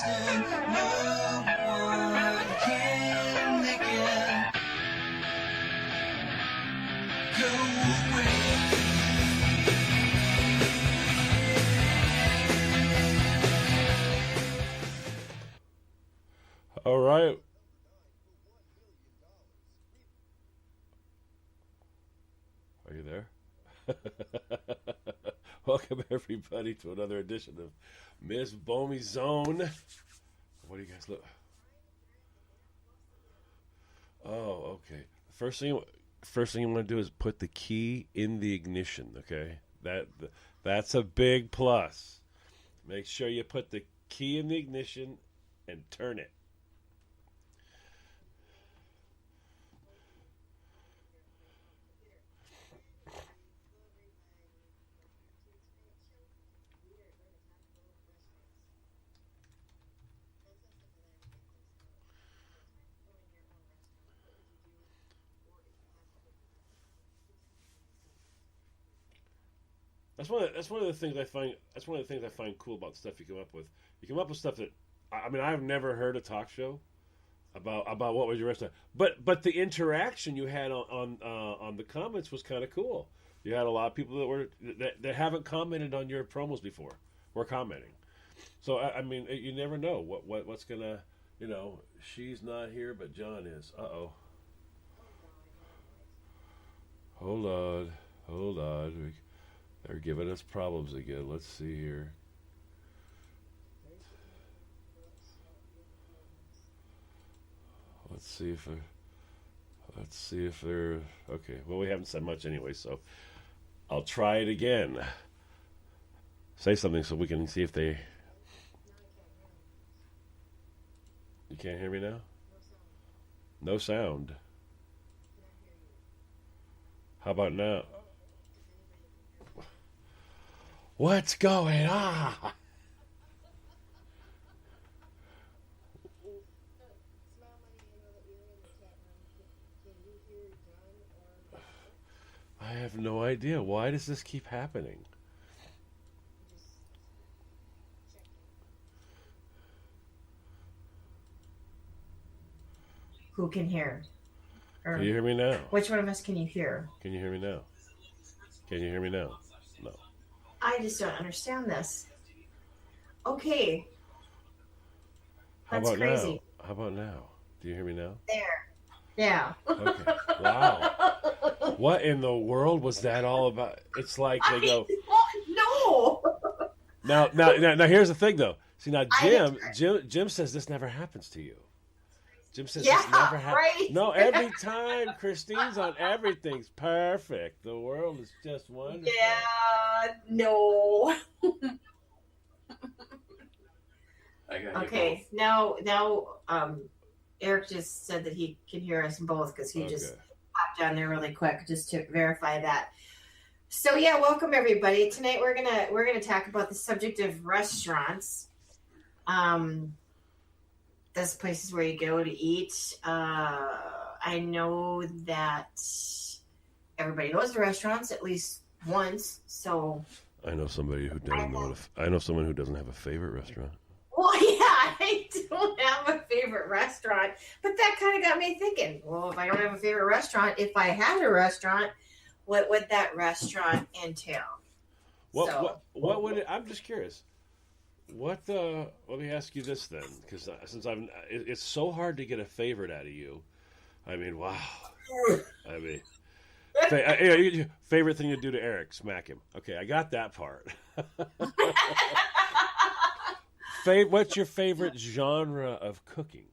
All right. Are you there? Welcome everybody to another edition of Miss Bomey's Zone. What do you guys look? Oh, okay. First thing you want to do is put the key in the ignition. Okay, that's a big plus. Make sure you put the key in the ignition and turn it. That's one of the things I find. That's one of the things I find cool about the stuff you come up with. You come up with stuff that I mean I've never heard a talk show about what was your restaurant, but the interaction you had on the comments was kind of cool. You had a lot of people that haven't commented on your promos before were commenting. So I mean you never know what's gonna she's not here but John is. Uh-oh. Hold on. They're giving us problems again. Let's see here. Let's see if they're okay. Well, we haven't said much anyway, so I'll try it again. Say something so we can see if they. You can't hear me now? No sound. How about now? What's going on? I have no idea. Why does this keep happening? Who can hear? Or Can you hear me now? which one of us can you hear? Can you hear me now? Can you hear me now? No. I just don't understand this. Okay, How that's about crazy. now? How about now? Do you hear me now? There. Yeah. Okay. Wow. What in the world was that all about? It's like they go. No. Now. Here's the thing, though. See, now I Jim says this never happens to you. Jim says Yeah, this never happens. right. No, every time Christine's on, everything's perfect. The world is just wonderful. Yeah. No. I got you Okay. Now, Eric just said that he can hear us both because he both. just Okay. popped down there really quick just to verify that. So yeah, welcome everybody. Tonight we're gonna talk about the subject of restaurants. Those places where you go to eat. I know that everybody goes to restaurants at least once. So I know somebody who doesn't know. I know someone who doesn't have a favorite restaurant. well, yeah, I don't have a favorite restaurant, but that kind of got me thinking. Well, if I don't have a favorite restaurant, if I had a restaurant, what would that restaurant entail? What would it? I'm just curious. What? Let me ask you this then, because it's so hard to get a favorite out of you. I mean, wow. I mean, favorite thing to do to Eric? Smack him. Okay, I got that part. What's your favorite genre of cooking?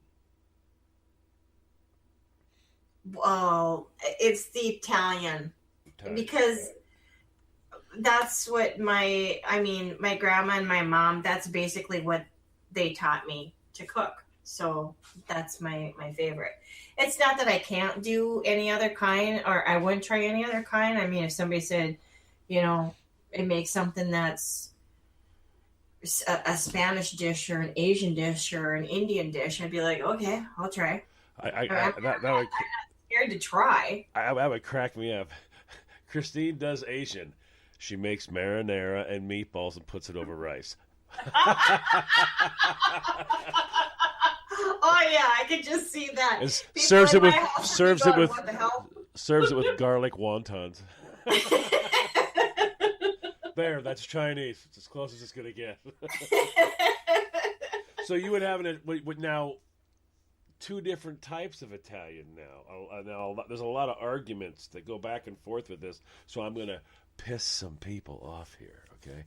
Well, it's the Italian. Because that's what my grandma and my mom, that's basically what they taught me to cook. So that's my favorite. It's not that I can't do any other kind or I wouldn't try any other kind. I mean, if somebody said, it makes something that's a Spanish dish or an Asian dish or an Indian dish, I'd be like, okay, I'll try. That would Scared to try. that would crack me up. Christine does Asian. She makes marinara and meatballs and puts it over rice. Oh yeah, I could just see that. Serves it with what the hell? serves it with garlic wontons. There, that's Chinese. It's as close as it's gonna get. So you would have now two different types of Italian now. Now there's a lot of arguments that go back and forth with this. So I'm gonna piss some people off here, okay?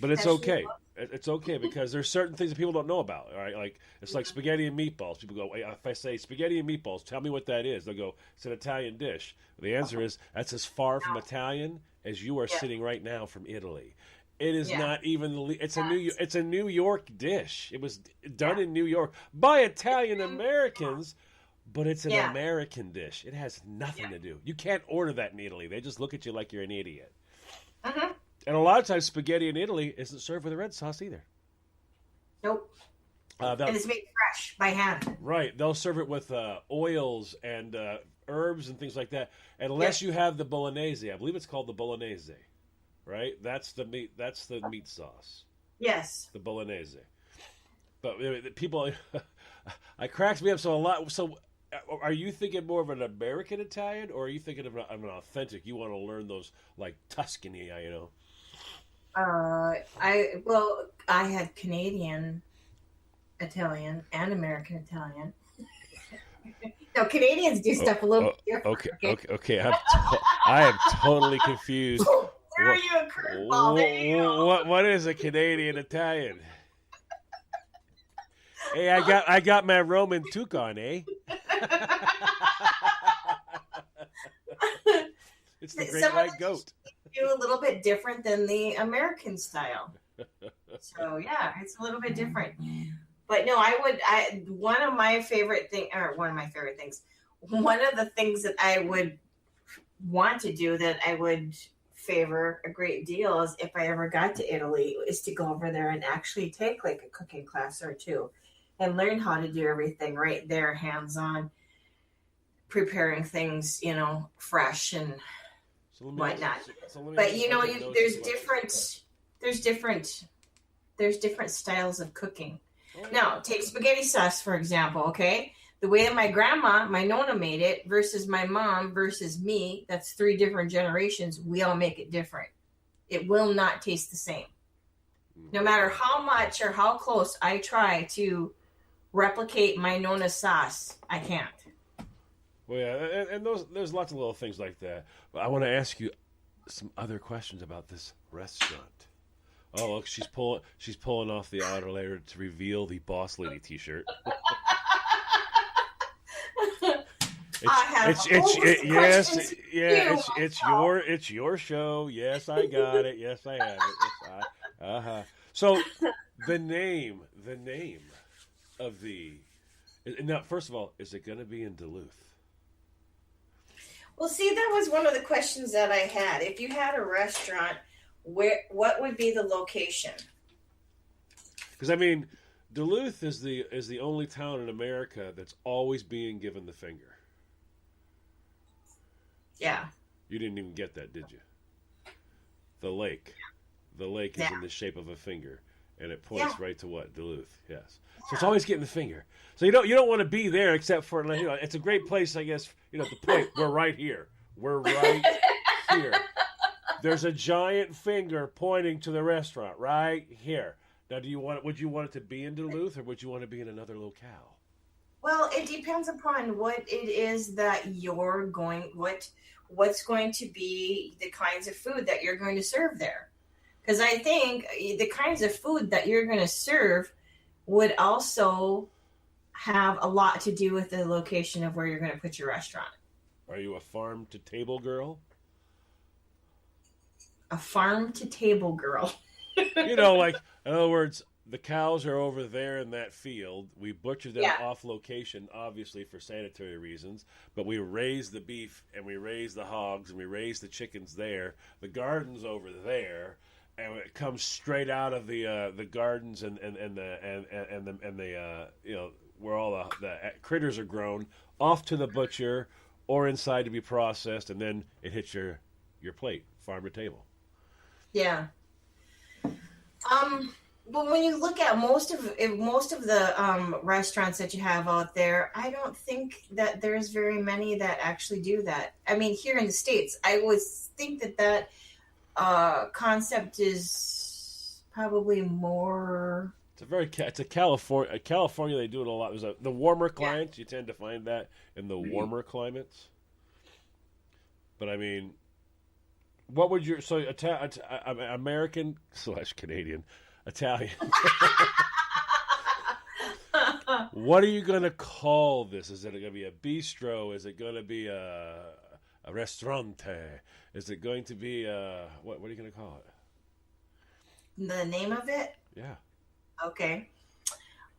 But it's okay. It's okay because there's certain things that people don't know about. All right, like it's like spaghetti and meatballs. People go, if I say spaghetti and meatballs, tell me what that is. They'll go, it's an Italian dish. The answer is that's as far from Italian as you are sitting right now from Italy. It is not even. It's a New York dish. It was done in New York by Italian Americans, but it's an American dish. It has nothing to do. You can't order that in Italy. They just look at you like you're an idiot. And a lot of times, spaghetti in Italy isn't served with a red sauce either. Nope. And it's made fresh by hand. Right. They'll serve it with oils and herbs and things like that. Unless you have the bolognese. I believe it's called the bolognese. Right? That's the meat sauce. Yes. The bolognese. But people, I cracks me up so a lot. So, are you thinking more of an American Italian, or are you thinking of an authentic? You want to learn those like Tuscany, you know? I had Canadian Italian and American Italian. No, Canadians do stuff a little different. Okay. I am totally confused. Threw you a curveball. What is a Canadian Italian? Hey, I got my Roman toucan, eh? It's the great white goat. Do a little bit different than the American style. So yeah, it's a little bit different. But no, one of the things that I would want to do that I would favor a great deal is if I ever got to Italy is to go over there and actually take like a cooking class or two and learn how to do everything right there, hands-on, preparing things, fresh and whatnot. But there's different styles of cooking. Now, take spaghetti sauce, for example, okay? The way that my Nonna made it versus my mom versus me, that's 3 different generations. We all make it different. It will not taste the same. No matter how much or how close I try to replicate my Nonna's sauce, I can't. Well, yeah, and there's lots of little things like that. But I want to ask you some other questions about this restaurant. Oh, look, she's pulling off the outer layer to reveal the Boss Lady T-shirt. It's your show. Yes, I got it. Yes, I have it. So the name of the now, first of all, is it going to be in Duluth? Well, see, that was one of the questions that I had. If you had a restaurant, what would be the location? Because I mean, Duluth is the only town in America that's always being given the finger. Yeah. You didn't even get that, did you? The lake is in the shape of a finger, and it points right to what? Duluth. Yes. So it's always getting the finger. So you don't want to be there except for it's a great place, I guess. The point. We're right here. We're right here. There's a giant finger pointing to the restaurant right here. Now, would you want it to be in Duluth, or would you want to be in another locale? Well, it depends upon what it is that what's going to be the kinds of food that you're going to serve there. Because I think the kinds of food that you're going to serve would also have a lot to do with the location of where you're going to put your restaurant. Are you a farm-to-table girl? A farm-to-table girl. Like, in other words, the cows are over there in that field. We butcher them off location, obviously for sanitary reasons, but we raise the beef and we raise the hogs and we raise the chickens there. The garden's over there, and it comes straight out of the gardens and the where all the critters are grown, off to the butcher or inside to be processed, and then it hits your plate, farm to table. Yeah. But when you look at most of the restaurants that you have out there, I don't think that there's very many that actually do that. I mean, here in the States, I would think that concept is probably more. It's a California. They do it a lot. The warmer climates. You tend to find that in the warmer climates. But I mean, what would your American / Canadian, Italian? What are you gonna call this? Is it gonna be a bistro? Is it gonna be a restaurante? Is it going to be what are you gonna call it? The name of it? Yeah. Okay.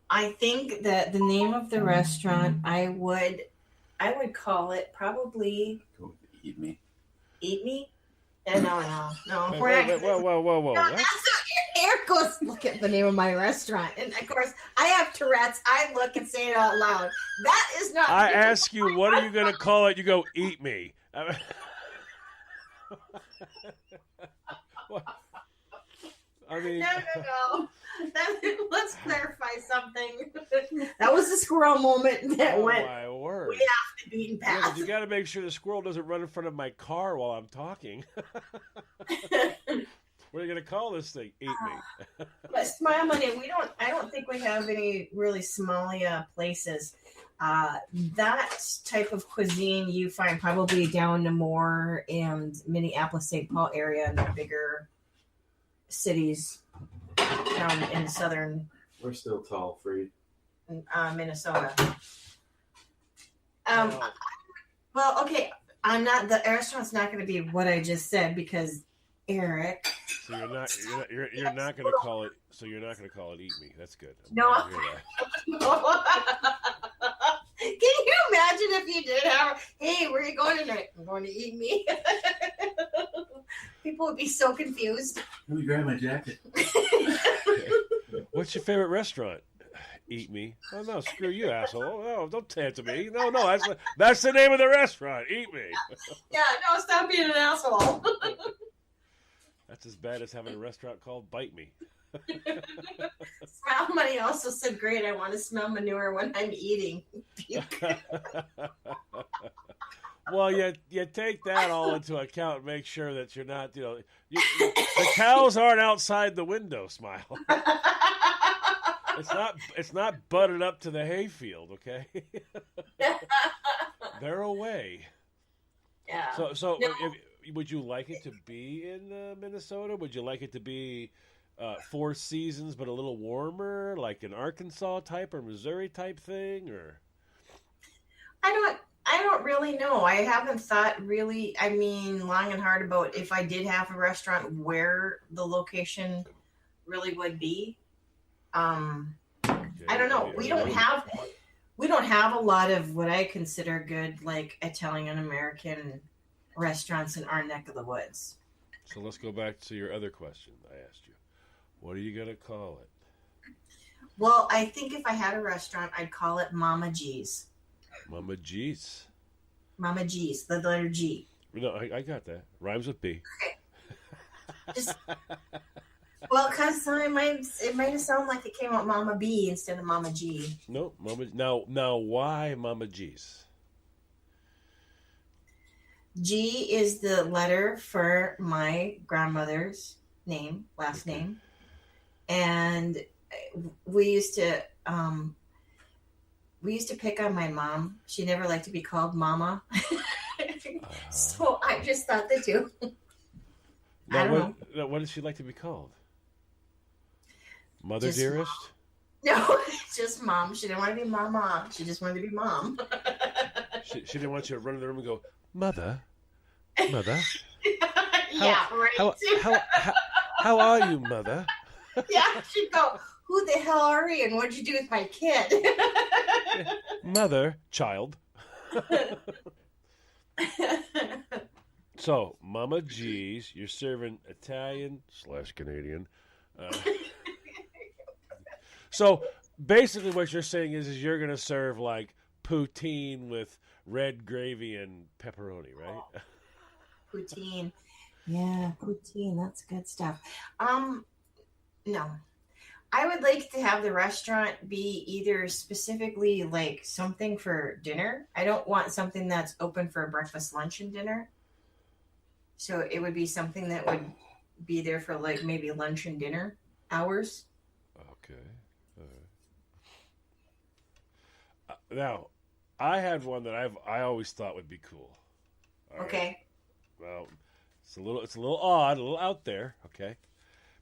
I think that the name of the restaurant I would call it probably Eat Me. Eat Me? No. Wait, whoa. No, that's not your hair goes. Look at the name of my restaurant, and of course I have Tourette's. I look and say it out loud. That is not. I ask you, what are you gonna call it? You go, Eat Me. I mean, No. Let's clarify something. That was a squirrel moment that went. My word. We have to be past. Yeah, you got to make sure the squirrel doesn't run in front of my car while I'm talking. What are you gonna call this thing? Eat Me. But Smile Money, I don't think we have any really Somalia places. That type of cuisine you find probably down Namor and Minneapolis, St. Paul area, and the bigger cities down in southern. We're still tall, free. Minnesota. Well, okay. I'm not. The restaurant's not going to be what I just said because Eric. So you're not going to call it. So you're not going to call it Eat Me. That's good. No. Can you imagine if you did have? Hey, where are you going tonight? I'm going to Eat Me. People would be so confused. Let me grab my jacket. What's your favorite restaurant? Eat Me. Oh no, screw you, asshole. No, don't tell to me. No, that's the name of the restaurant. Eat Me. Yeah, no, stop being an asshole. That's as bad as having a restaurant called Bite Me. Smile Money also said, "Great, I want to smell manure when I'm eating." Well, you take that all into account and make sure that you're not, the cows aren't outside the window, Smile. It's not butted up to the hayfield, okay? They're away. Yeah. So would you like it to be in Minnesota? Would you like it to be 4 seasons but a little warmer, like an Arkansas type or Missouri type thing, or? I don't really know. I haven't thought really, long and hard about if I did have a restaurant where the location really would be. I don't know. We don't have a lot of what I consider good, like Italian American restaurants in our neck of the woods. So let's go back to your other question I asked you. What are you going to call it? Well, I think if I had a restaurant, I'd call it Mama G's. Mama G's. Mama G's, the letter G. No, I got that. Rhymes with B. Okay. Well, because it might sound like it came out Mama B instead of Mama G. No, Mama. Now, why Mama G's? G is the letter for my grandmother's last name, and we used to pick on my mom. She never liked to be called Mama, so I just thought the two. I don't know. What does she like to be called? Mother dearest? Mom. No, just Mom. She didn't want to be Mama. She just wanted to be Mom. She didn't want you to run in the room and go, Mother. Yeah, right. How are you, Mother? Yeah, she'd go, who the hell are you and what'd you do with my kid? Mother, child. So, Mama G's, you're serving Italian / Canadian. So, basically what you're saying is you're going to serve like poutine with red gravy and pepperoni, right? Poutine. Yeah, poutine. That's good stuff. No. I would like to have the restaurant be either specifically like something for dinner. I don't want something that's open for breakfast, lunch, and dinner. So it would be something that would be there for like maybe lunch and dinner hours. Okay. Now, I had one that I always thought would be cool. All right? Okay. Well, it's a little odd, a little out there. Okay,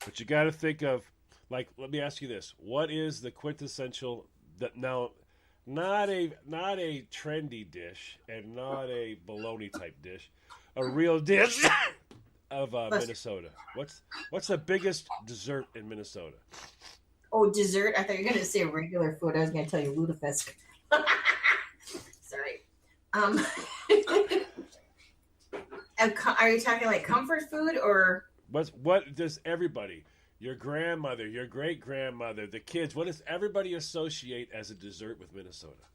but you got to think of, like, let me ask you this: what is the quintessential that now? Not a trendy dish and not a bologna type dish, a real dish of Minnesota. What's the biggest dessert in Minnesota? Oh, dessert? I thought you were going to say regular food. I was going to tell you lutefisk. Sorry. Are you talking like comfort food or? What does everybody, your grandmother, your great grandmother, the kids, what does everybody associate as a dessert with Minnesota?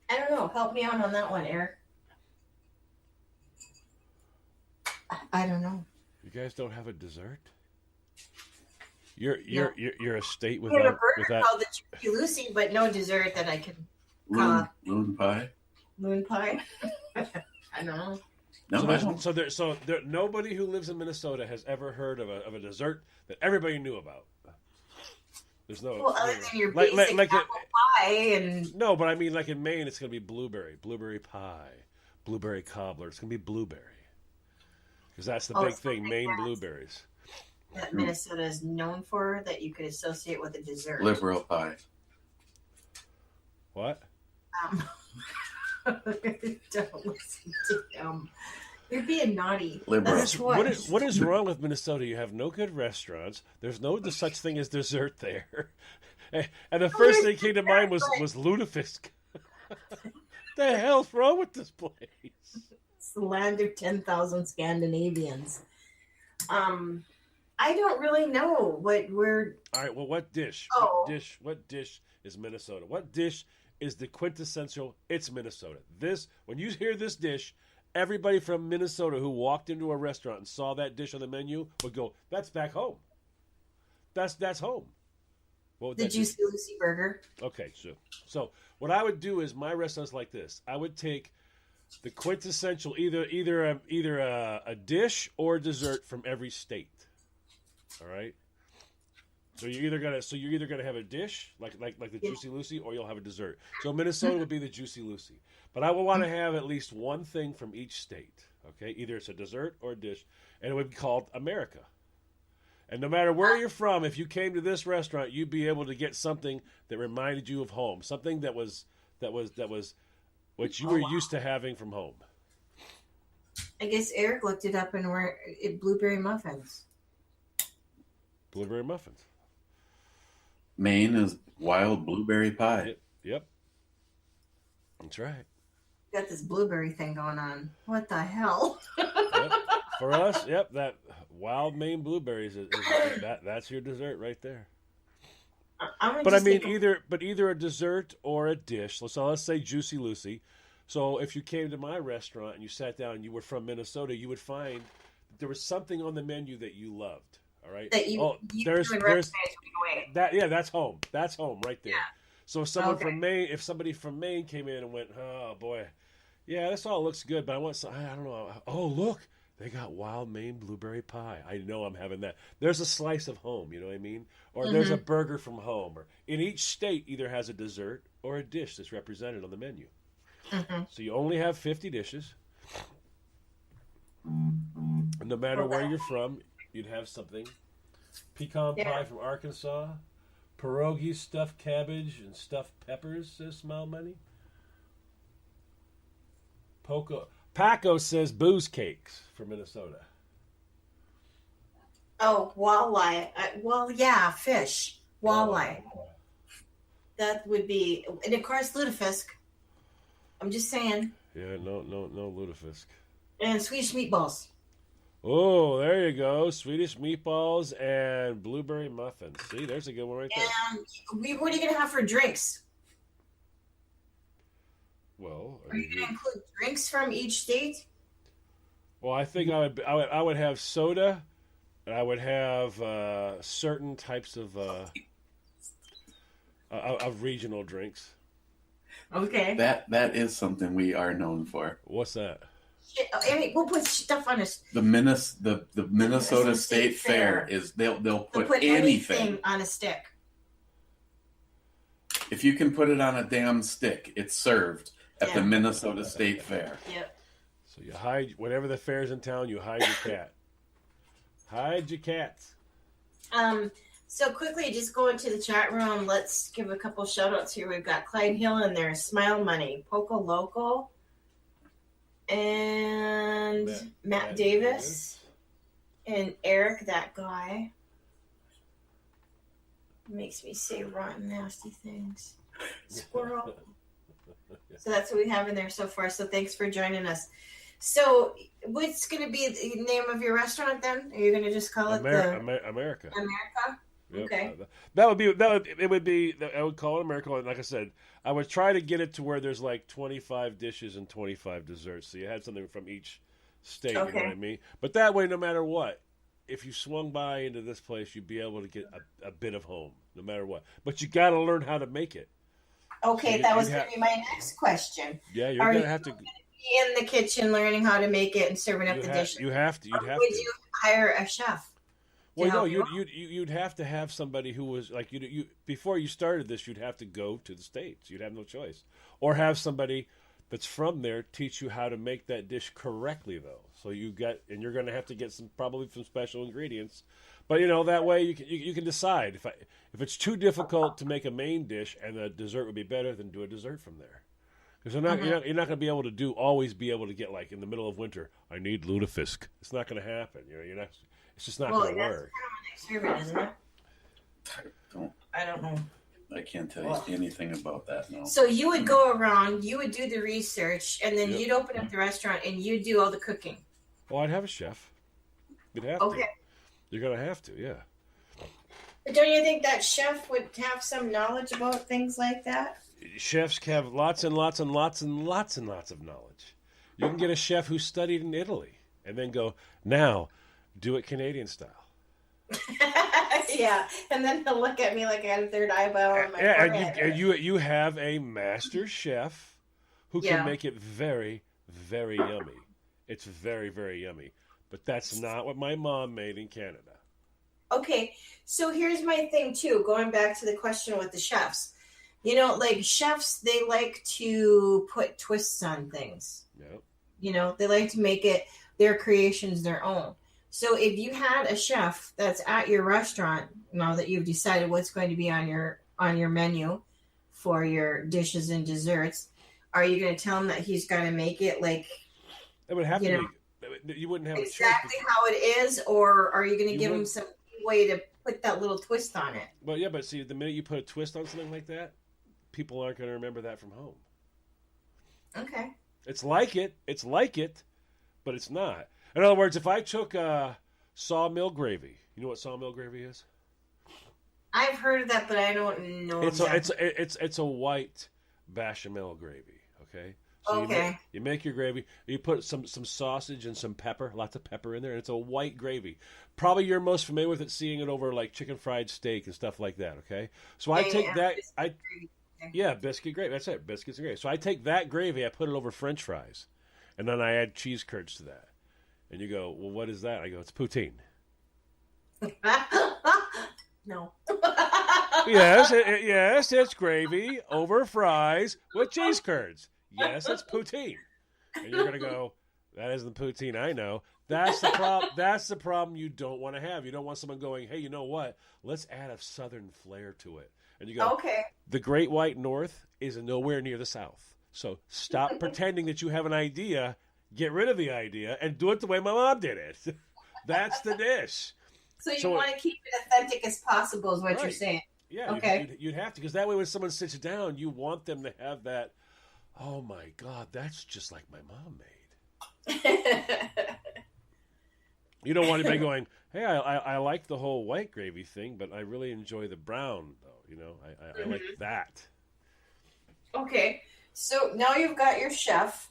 I don't know. Help me out on that one, Eric. I don't know. You guys don't have a dessert? You're a state We have a without burger called the Juicy Lucy, but no dessert that I can. Loon pie. Moon pie. I don't know. No, so there nobody who lives in Minnesota has ever heard of a dessert that everybody knew about. There's no. Well, other than your basic apple pie and. No, but I mean, like in Maine, it's gonna be blueberry pie, blueberry cobbler. It's gonna be blueberry, because that's the big thing. Maine blueberries. That Minnesota is known for that you could associate with a dessert. liberal pie. What? Don't listen to him. You're being naughty. Liberal. That's What is wrong with Minnesota? You have no good restaurants. There's no such thing as dessert there. And the first thing came to mind was lutefisk. The hell's wrong with this place? It's the land of 10,000 Scandinavians. I don't really know what we're. All right. Well, what dish? Oh. What dish is Minnesota? What dish is the quintessential? It's Minnesota. When you hear this dish, everybody from Minnesota who walked into a restaurant and saw that dish on the menu would go, "That's back home. That's home." The Juicy Lucy burger. Okay, so what I would do is my restaurant's like this. I would take the quintessential either a dish or a dessert from every state. All right. So you're either gonna have a dish like the Juicy Lucy, or you'll have a dessert. So Minnesota would be the Juicy Lucy, but I would want to have at least one thing from each state. Okay, either it's a dessert or a dish, and it would be called America. And no matter where you're from, if you came to this restaurant, you'd be able to get something that reminded you of home, something that was what you were used to having from home. I guess Eric looked it up and we're blueberry muffins. Blueberry muffins. Maine is wild blueberry pie. Yep. That's right. Got this blueberry thing going on. What the hell? Yep. For us, yep, that wild Maine blueberries that's your dessert right there. But I mean, either a dessert or a dish. So let's say Juicy Lucy. So if you came to my restaurant and you sat down and you were from Minnesota, you would find that there was something on the menu that you loved. All right. That there's that. Yeah, that's home. That's home right there. Yeah. So if somebody from Maine came in and went, "Oh boy, yeah, this all looks good, but I want some. I don't know. Oh, look, they got wild Maine blueberry pie. I know I'm having that. There's a slice of home. You know what I mean? Or there's a burger from home. Or in each state, either has a dessert or a dish that's represented on the menu. Mm-hmm. So you only have 50 dishes. And no matter where you're from, you'd have something. Pecan pie from Arkansas. Pierogies, stuffed cabbage, and stuffed peppers, says Smile Money. Paco says booze cakes from Minnesota. Oh, walleye. Well, yeah, fish. Walleye. That would be, and of course, lutefisk. I'm just saying. Yeah, no lutefisk. And Swedish meatballs. Oh, there you go. Swedish meatballs and blueberry muffins. See, there's a good one right there. And what are you going to have for drinks? Well, are you going to include drinks from each state? Well, I think I would have soda, And I would have certain types of regional drinks. Okay. That is something we are known for. What's that? I mean, we'll put stuff on us. The Minnesota State Fair is they'll put anything on a stick. If you can put it on a damn stick, it's served at the Minnesota State Fair. Yep. So you hide whenever the fair's in town. You hide your cat. Hide your cats. So quickly, just go into the chat room. Let's give a couple shout outs here. We've got Clyde Hill in there, Smile Money, Poco Loco, and Matt Davis, and Eric, that guy. Makes me say rotten, nasty things. Squirrel. So that's what we have in there so far. So thanks for joining us. So what's going to be the name of your restaurant then? Are you going to just call it America? America? Yep. Okay. That would be. I would call it America. And like I said, I would try to get it to where there's like 25 dishes and 25 desserts. So you had something from each state. Okay. You know what I mean? But that way, no matter what, if you swung by into this place, you'd be able to get a bit of home, no matter what. But you got to learn how to make it. Okay, so that was going to be my next question. Yeah, you're going to have to be in the kitchen learning how to make it and serving up the dishes. You have to. Would you hire a chef? Well, no, you'd have to have somebody who was like you before you started this. You'd have to go to the States. You'd have no choice, or have somebody that's from there teach you how to make that dish correctly, though. So you're going to have to get probably some special ingredients, but that way you can decide if it's too difficult to make a main dish and the dessert would be better, then do a dessert from there. Because you're not going to be able to always be able to get like in the middle of winter. I need lutefisk. It's not going to happen. You're not. It's just not going to work. That's kind of an experiment, isn't it? I don't know. I can't tell you anything about that now. So you would go around, you would do the research, and then you'd open up the restaurant and you'd do all the cooking. Well, I'd have a chef. You'd have to. Okay. You're going to have to, yeah. But don't you think that chef would have some knowledge about things like that? Chefs have lots and lots and lots and lots and lots of knowledge. You can get a chef who studied in Italy and then go, now, do it Canadian style. Yeah, and then he'll look at me like I had a third eyeball on my forehead. And you have a master chef who can make it very, very yummy. It's very, very yummy. But that's not what my mom made in Canada. Okay, so here's my thing, too, going back to the question with the chefs. Like chefs, they like to put twists on things. Yep. They like to make it their creations their own. So if you had a chef that's at your restaurant, now that you've decided what's going to be on your menu for your dishes and desserts, are you going to tell him that he's got to make it like it would have to be? You wouldn't have exactly how it is, or are you going to give him some way to put that little twist on it? Well, yeah, but see, the minute you put a twist on something like that, people aren't going to remember that from home. Okay. It's like it, but it's not. In other words, if I took sawmill gravy, you know what sawmill gravy is? I've heard of that, but I don't know. It's a white bechamel gravy. Okay. So you make your gravy. You put some sausage and some pepper, lots of pepper in there, and it's a white gravy. Probably you're most familiar with it, seeing it over like chicken fried steak and stuff like that. Okay. So I take that. Biscuit gravy. That's it, biscuits and gravy. So I take that gravy, I put it over French fries, and then I add cheese curds to that. And you go, well, what is that? I go, it's poutine. No. Yes, it's gravy over fries with cheese curds. Yes, it's poutine. And you're going to go, that isn't poutine, I know. That's the problem. That's the problem you don't want to have. You don't want someone going, hey, you know what? Let's add a southern flair to it. And you go, okay. The Great White North is nowhere near the South. So stop pretending that you have an idea. Get rid of the idea and do it the way my mom did it. That's the dish. So you want to keep it authentic as possible is what you're saying. Yeah, okay. You'd have to, because that way when someone sits down, you want them to have that, oh my God, that's just like my mom made. You don't want anybody going, hey, I like the whole white gravy thing, but I really enjoy the brown, though. I like that. Okay, so now you've got your chef.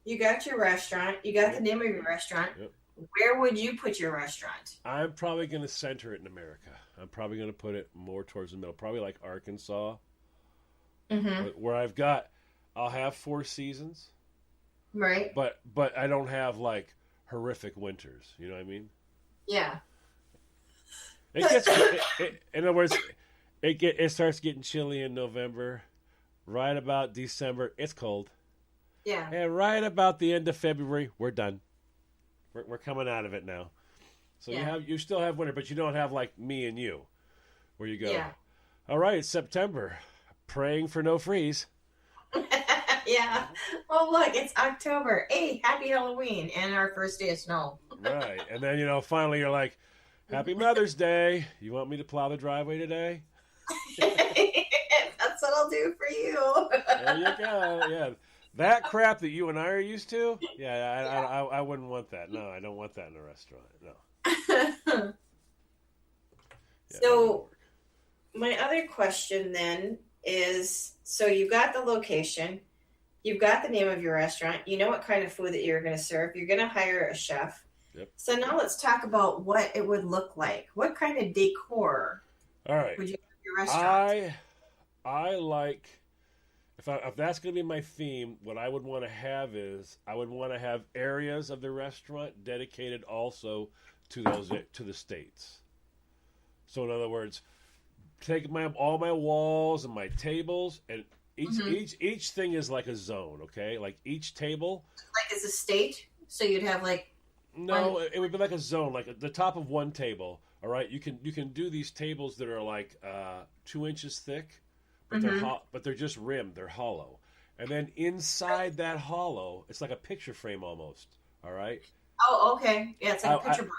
You got your restaurant. You got the name of your restaurant. Yep. where would you put your restaurant? I'm probably going to center it in America. I'm probably going to put it more towards the middle, probably like Arkansas, where I'll have 4 seasons, Right. but I don't have like horrific winters. You know what I mean? Yeah. In other words, it starts getting chilly in November. Right about December, it's cold. Yeah. And right about the end of February, we're done. We're coming out of it now. So you still have winter, but you don't have like me and you, where you go, all right, it's September, praying for no freeze. Yeah. Well, look, it's October. Hey, happy Halloween and our first day of snow. Right. And then, finally you're like, happy Mother's Day. You want me to plow the driveway today? That's what I'll do for you. There you go. Yeah. That crap that you and I are used to, I wouldn't want that. No, I don't want that in a restaurant. No. So, my other question then is, so you got the location, you've got the name of your restaurant, you know what kind of food that you're going to serve, you're going to hire a chef. Yep. So now let's talk about what it would look like. What kind of decor would you have your restaurant? I like... If that's going to be my theme, what I would want to have is I would want to have areas of the restaurant dedicated also to the states. So in other words, take all my walls and my tables, and each thing is like a zone. Okay, like each table. Like it's a state, so you'd have like. No, it would be like a zone, like at the top of one table. All right, you can do these tables that are like 2 inches thick. But they're just rimmed. They're hollow. And then inside that hollow, it's like a picture frame almost. All right? Oh, okay. Yeah, it's like a picture box.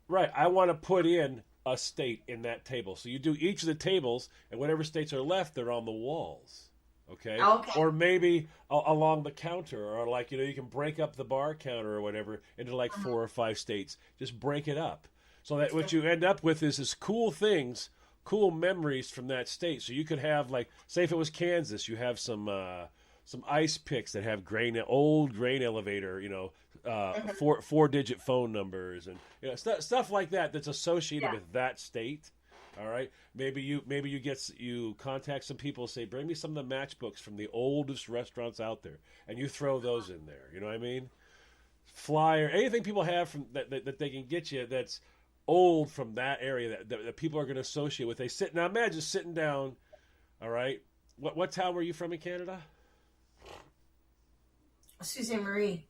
Right. I want to put in a state in that table. So you do each of the tables, and whatever states are left, they're on the walls. Okay? Or maybe along the counter, or like, you can break up the bar counter or whatever into like 4 or 5 states. Just break it up. So that what you end up with is this cool memories from that state. So you could have, like, say if it was Kansas, you have some ice picks that have old grain elevator, 4-digit phone numbers and stuff like that that's associated with that state. All right, maybe you contact some people, say bring me some of the matchbooks from the oldest restaurants out there, and you throw those in there. You know what I mean? Flyer, anything people have from that they can get you that's old from that area that people are going to associate with. Now imagine sitting down. All right, what town were you from in Canada? Sault Ste. Marie.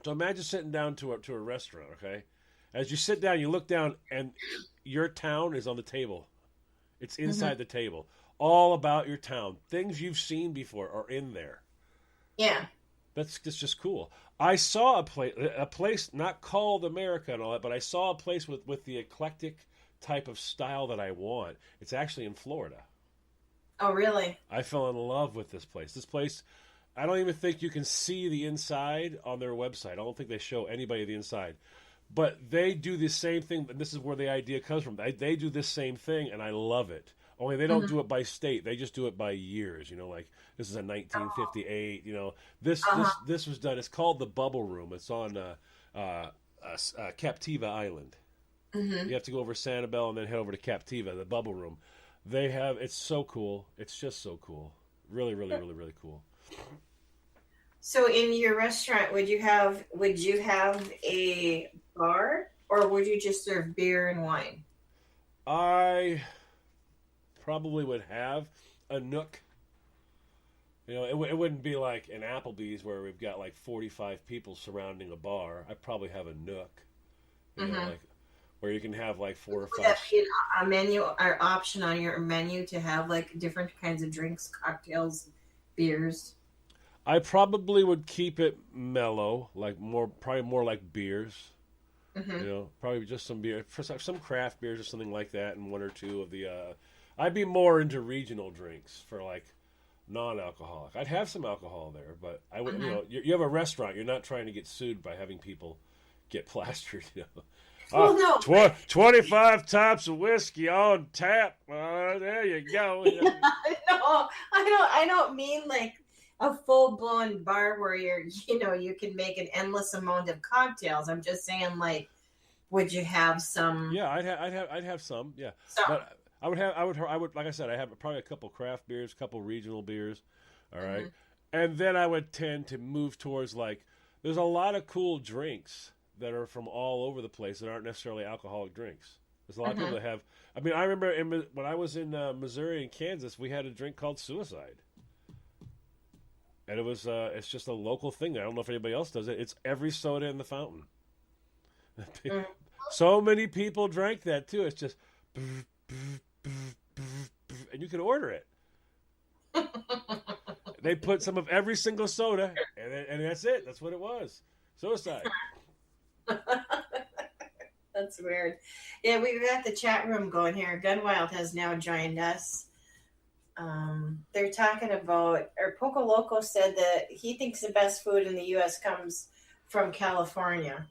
So imagine sitting down to a restaurant. Okay, as you sit down, you look down, and your town is on the table. It's inside the table. All about your town, things you've seen before are in there. Yeah. That's just cool. I saw a place not called America and all that, but I saw a place with the eclectic type of style that I want. It's actually in Florida. Oh, really? I fell in love with this place. This place, I don't even think you can see the inside on their website. I don't think they show anybody the inside. But they do the same thing, and this is where the idea comes from. They do this same thing, and I love it. Only they don't do it by state. They just do it by years. Like this is a 1958. This was done. It's called the Bubble Room. It's on Captiva Island. You have to go over Sanibel and then head over to Captiva, the Bubble Room. It's so cool. It's just so cool. Really, really, really, really cool. So in your restaurant, would you have a bar, or would you just serve beer and wine? I probably would have a nook. It wouldn't be like an Applebee's where we've got like 45 people surrounding a bar. I'd probably have a nook, like where you can have like 4 or 5. Would that be a menu or option on your menu to have like different kinds of drinks, cocktails, beers? I probably would keep it mellow, probably more like beers. Probably just some beer, some craft beers or something like that, and 1 or 2 of the. I'd be more into regional drinks for like non-alcoholic. I'd have some alcohol there, but I would. You have a restaurant. You're not trying to get sued by having people get plastered. Well, no. 25 types of whiskey on tap. There you go. No, I don't mean like a full blown bar where you can make an endless amount of cocktails. I'm just saying, like, would you have some? Yeah, I'd have some. Yeah, Some. but I would, like I said, I have probably a couple craft beers, a couple regional beers. All right, and then I would tend to move towards like there's a lot of cool drinks that are from all over the place that aren't necessarily alcoholic drinks. There's a lot of people that have. I mean, I remember when I was in Missouri and Kansas, we had a drink called Suicide, and it was it's just a local thing. I don't know if anybody else does it. It's every soda in the fountain. So many people drank that too. It's just, and you could order it. They put some of every single soda, and that's it. That's what it was. Suicide. That's weird. Yeah, we've got the chat room going here. Gunwild has now joined us. They're talking about, or Poco Loco said that he thinks the best food in the U.S. comes from California.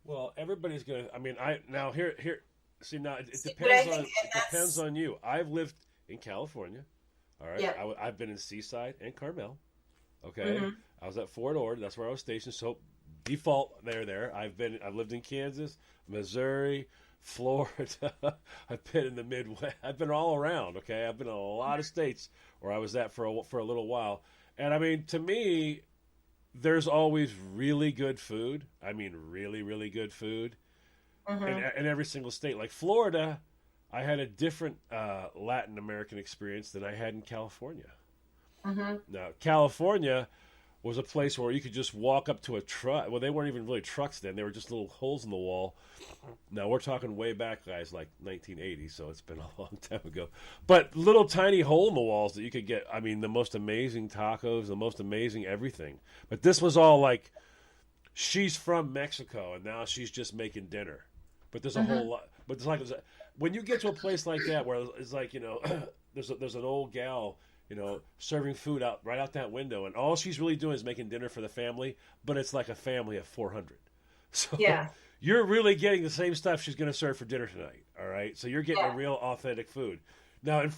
Well, everybody's gonna. I mean, here. See, now it depends on you. I've lived in California. All right, yeah. I've been in Seaside and Carmel. Okay, I was at Fort Ord. That's where I was stationed. So default, there. I've lived in Kansas, Missouri, Florida. I've been in the Midwest. I've been all around. Okay, I've been in a lot of states where I was at for a little while. And I mean, to me, there's always really good food. I mean, really, really good food in every single state. Like Florida, I had a different Latin American experience than I had in California. Now, California was a place where you could just walk up to a truck. Well, they weren't even really trucks then. They were just little holes in the wall. Now, we're talking way back, guys, like 1980, so it's been a long time ago. But little tiny hole in the walls that you could get, I mean, the most amazing tacos, the most amazing everything. But this was all like, she's from Mexico, and now she's just making dinner. But there's a whole lot. But it's like, when you get to a place like that where it's like, there's an old gal, serving food right out that window, and all she's really doing is making dinner for the family, but it's like a family of 400. So yeah, you're really getting the same stuff she's going to serve for dinner tonight. All right, so you're getting a real authentic food. Now in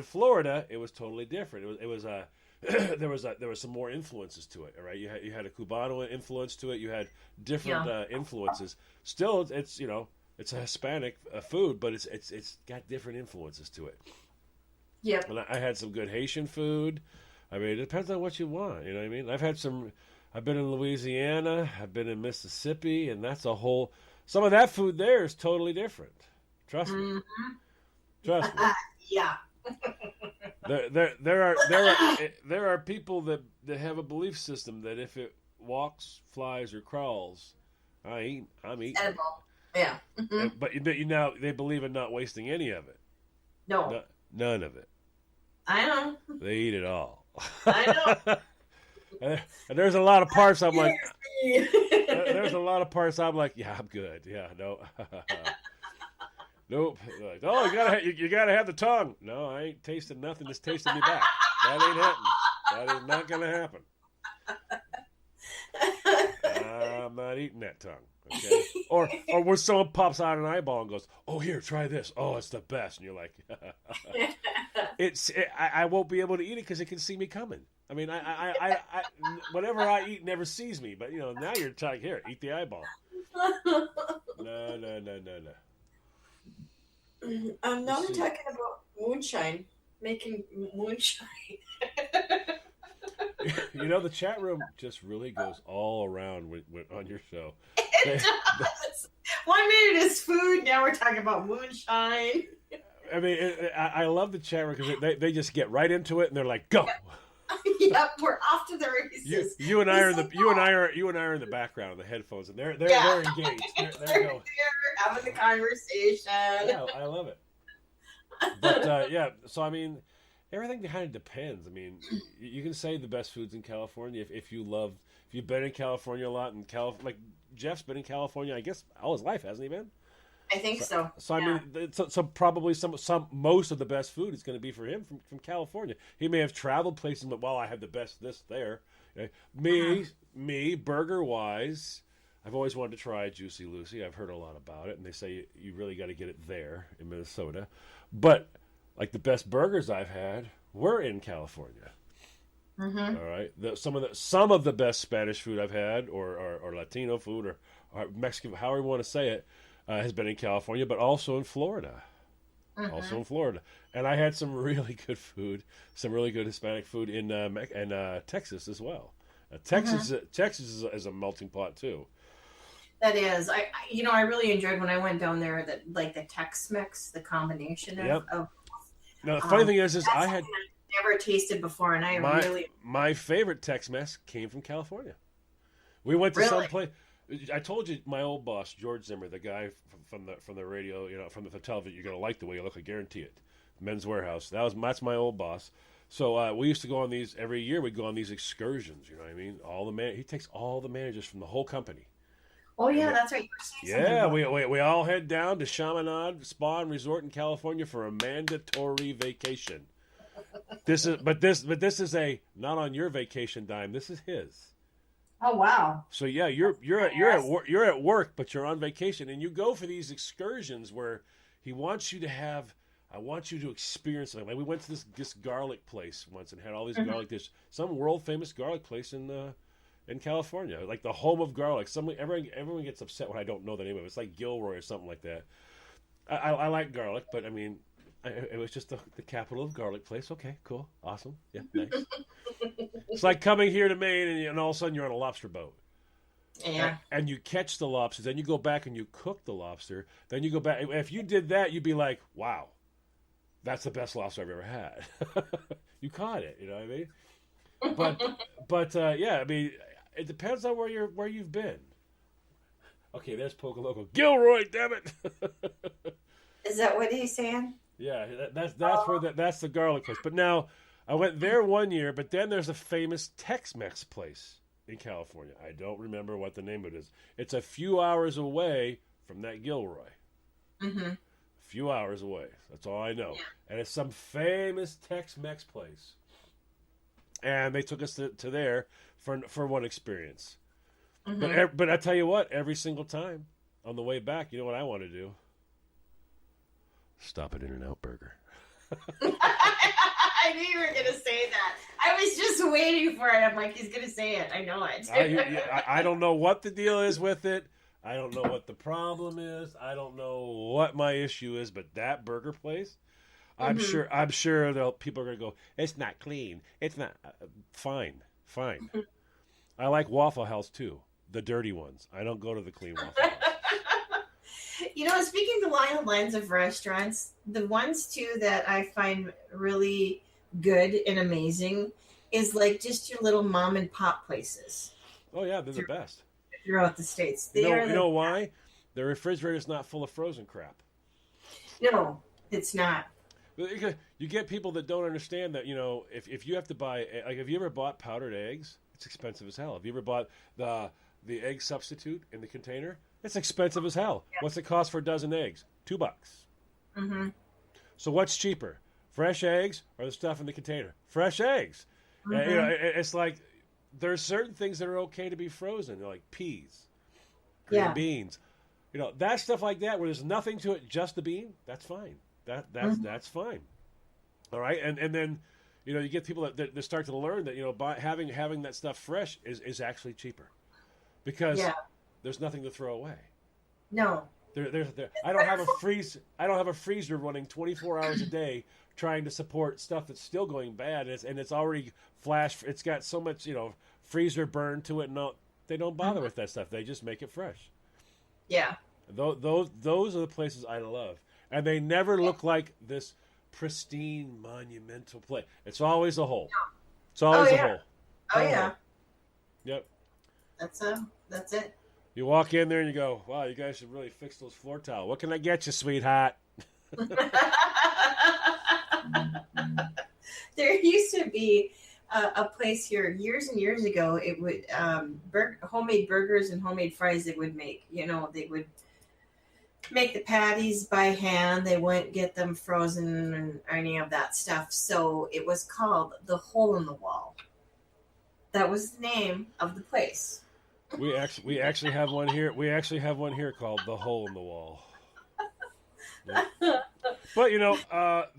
Florida, it was totally different. It was there was some more influences to it. All right, you had a Cubano influence to it. You had different influences. Still, it's it's a Hispanic food, but it's got different influences to it. Yeah. And I had some good Haitian food. I mean, it depends on what you want. You know what I mean? I've been in Louisiana. I've been in Mississippi, and that's some of that food there is totally different. Trust me. Trust me. Yeah. There are people that have a belief system that if it walks, flies, or crawls, I'm eating. Edible. Yeah. But they believe in not wasting any of it. No. None of it. I know. They eat it all. I know. And there's a lot of parts I'm like, yeah, I'm good. Yeah, no. Nope. Like, oh, you gotta have the tongue. No, I ain't tasting nothing. It's tasting me back. That ain't happening. That is not gonna happen. I'm not eating that tongue. Okay. Or when someone pops out an eyeball and goes, "Oh, here, try this. Oh, it's the best," and you're like, I won't be able to eat it because it can see me coming. I mean, I whatever I eat never sees me. But now you're talking here, eat the eyeball. No. Now we're talking about moonshine, making moonshine. The chat room just really goes all around on your show. It does. 1 minute is food. Now we're talking about moonshine. I mean, I love the chat room because they just get right into it and they're like, "Go." Yep, we're off to the races. You and I are in the background in the headphones, and they're engaged. They're going. They're having the conversation. Yeah, I love it. But so I mean, everything kind of depends. I mean, you can say the best foods in California if you've been in California a lot, and like Jeff's been in California, I guess all his life, hasn't he been? I think so. So I mean, so probably most of the best food is going to be for him from California. He may have traveled places, but I have the best this there. Me, burger wise, I've always wanted to try Juicy Lucy. I've heard a lot about it, and they say you really got to get it there in Minnesota. But like the best burgers I've had were in California. Mm-hmm. All right, some of the best Spanish food I've had, or Latino food, or Mexican, however you want to say it, has been in California, but also in Florida. Also Mm-hmm. in Florida, and I had some really good food, some really good Hispanic food in Texas as well. Mm-hmm. Texas is a melting pot too. That is, I really enjoyed when I went down there that like the Tex-Mex, the combination of, Yep. of Now the funny thing is that's I something had I've never tasted before, and I my really, my favorite Tex-Mex came from California. We went to some really, place. I told you my old boss George Zimmer, the guy from the radio, from the television. You're gonna like the way you look. I guarantee it. Men's Warehouse. That's my old boss. So we used to go on these every year. We'd go on these excursions. You know what I mean? He takes all the managers from the whole company. oh And yeah, that's right. You were saying something yeah, about we all head down to Chaminade Spa and Resort in California for a mandatory vacation. This is a not on your vacation dime. This is his. oh wow, So yeah, you're at work, but you're on vacation, and you go for these excursions where he wants you to have. I want you to experience something. Like we went to this garlic place once and had all these mm-hmm. garlic dishes. Some world famous garlic place in California, like the home of garlic. Everyone gets upset when I don't know the name of it. It's like Gilroy or something like that. I like garlic, but I mean, it was just the capital of garlic place. Okay, cool, awesome, yeah, nice. It's like coming here to Maine and all of a sudden you're on a lobster boat. Yeah, And you catch the lobster, then you go back and you cook the lobster. Then you go back. If you did that, you'd be like, wow, that's the best lobster I've ever had. You caught it, you know what I mean? But yeah, I mean, it depends on where you've been. Okay, there's Poco Loco. Gilroy, damn it! is that what he's saying? Yeah, that's the garlic place. But now I went there one year, but then there's a famous Tex-Mex place in California. I don't remember what the name of it is. It's a few hours away from that Gilroy. Mm-hmm. A few hours away. That's all I know. Yeah. And it's some famous Tex-Mex place. And they took us to there for one experience. Mm-hmm. But I tell you what, every single time on the way back, you know what I want to do? Stop at In-N-Out Burger. I knew you were gonna say that. I was just waiting for it. I'm like, he's gonna say it. I know it. I don't know what the deal is with it. I don't know what the problem is. I don't know what my issue is. But that burger place, I'm sure people are gonna go. It's not clean. It's not fine. I like Waffle House too, the dirty ones. I don't go to the clean Waffle House. Speaking along the lines of restaurants, the ones too that I find really good and amazing is like just your little mom and pop places Oh yeah, they're the best. throughout the states. You know why? The refrigerator's not full of frozen crap. No, it's not. You get people that don't understand that, if you have to buy, like, have you ever bought powdered eggs? It's expensive as hell. Have you ever bought the egg substitute in the container? It's expensive as hell. Yeah. What's it cost for a dozen eggs? $2. Mm-hmm. So what's cheaper, fresh eggs or the stuff in the container? Fresh eggs. Mm-hmm. It's like there's certain things that are okay to be frozen, like peas, green beans. That stuff like that where there's nothing to it, just the bean. That's fine. That's fine. All right, and then you get people that start to learn that by having that stuff fresh is actually cheaper because there's nothing to throw away. No. I don't have a freezer running 24 hours a day trying to support stuff that's still going bad and it's already flash. It's got so much freezer burn to it. No, they don't bother with that stuff. They just make it fresh. Yeah. Those are the places I love, and they never look like this pristine monumental place. It's always a hole. It's always a hole. Oh yeah. Yep. That's it. You walk in there and you go, wow, you guys should really fix those floor towels. What can I get you, sweetheart? There used to be a place here years and years ago. It would homemade burgers and homemade fries. They would make. They would make the patties by hand. They wouldn't get them frozen and any of that stuff. So it was called the Hole in the Wall. That was the name of the place. We actually have one here. We actually have one here called the Hole in the Wall. Yeah. But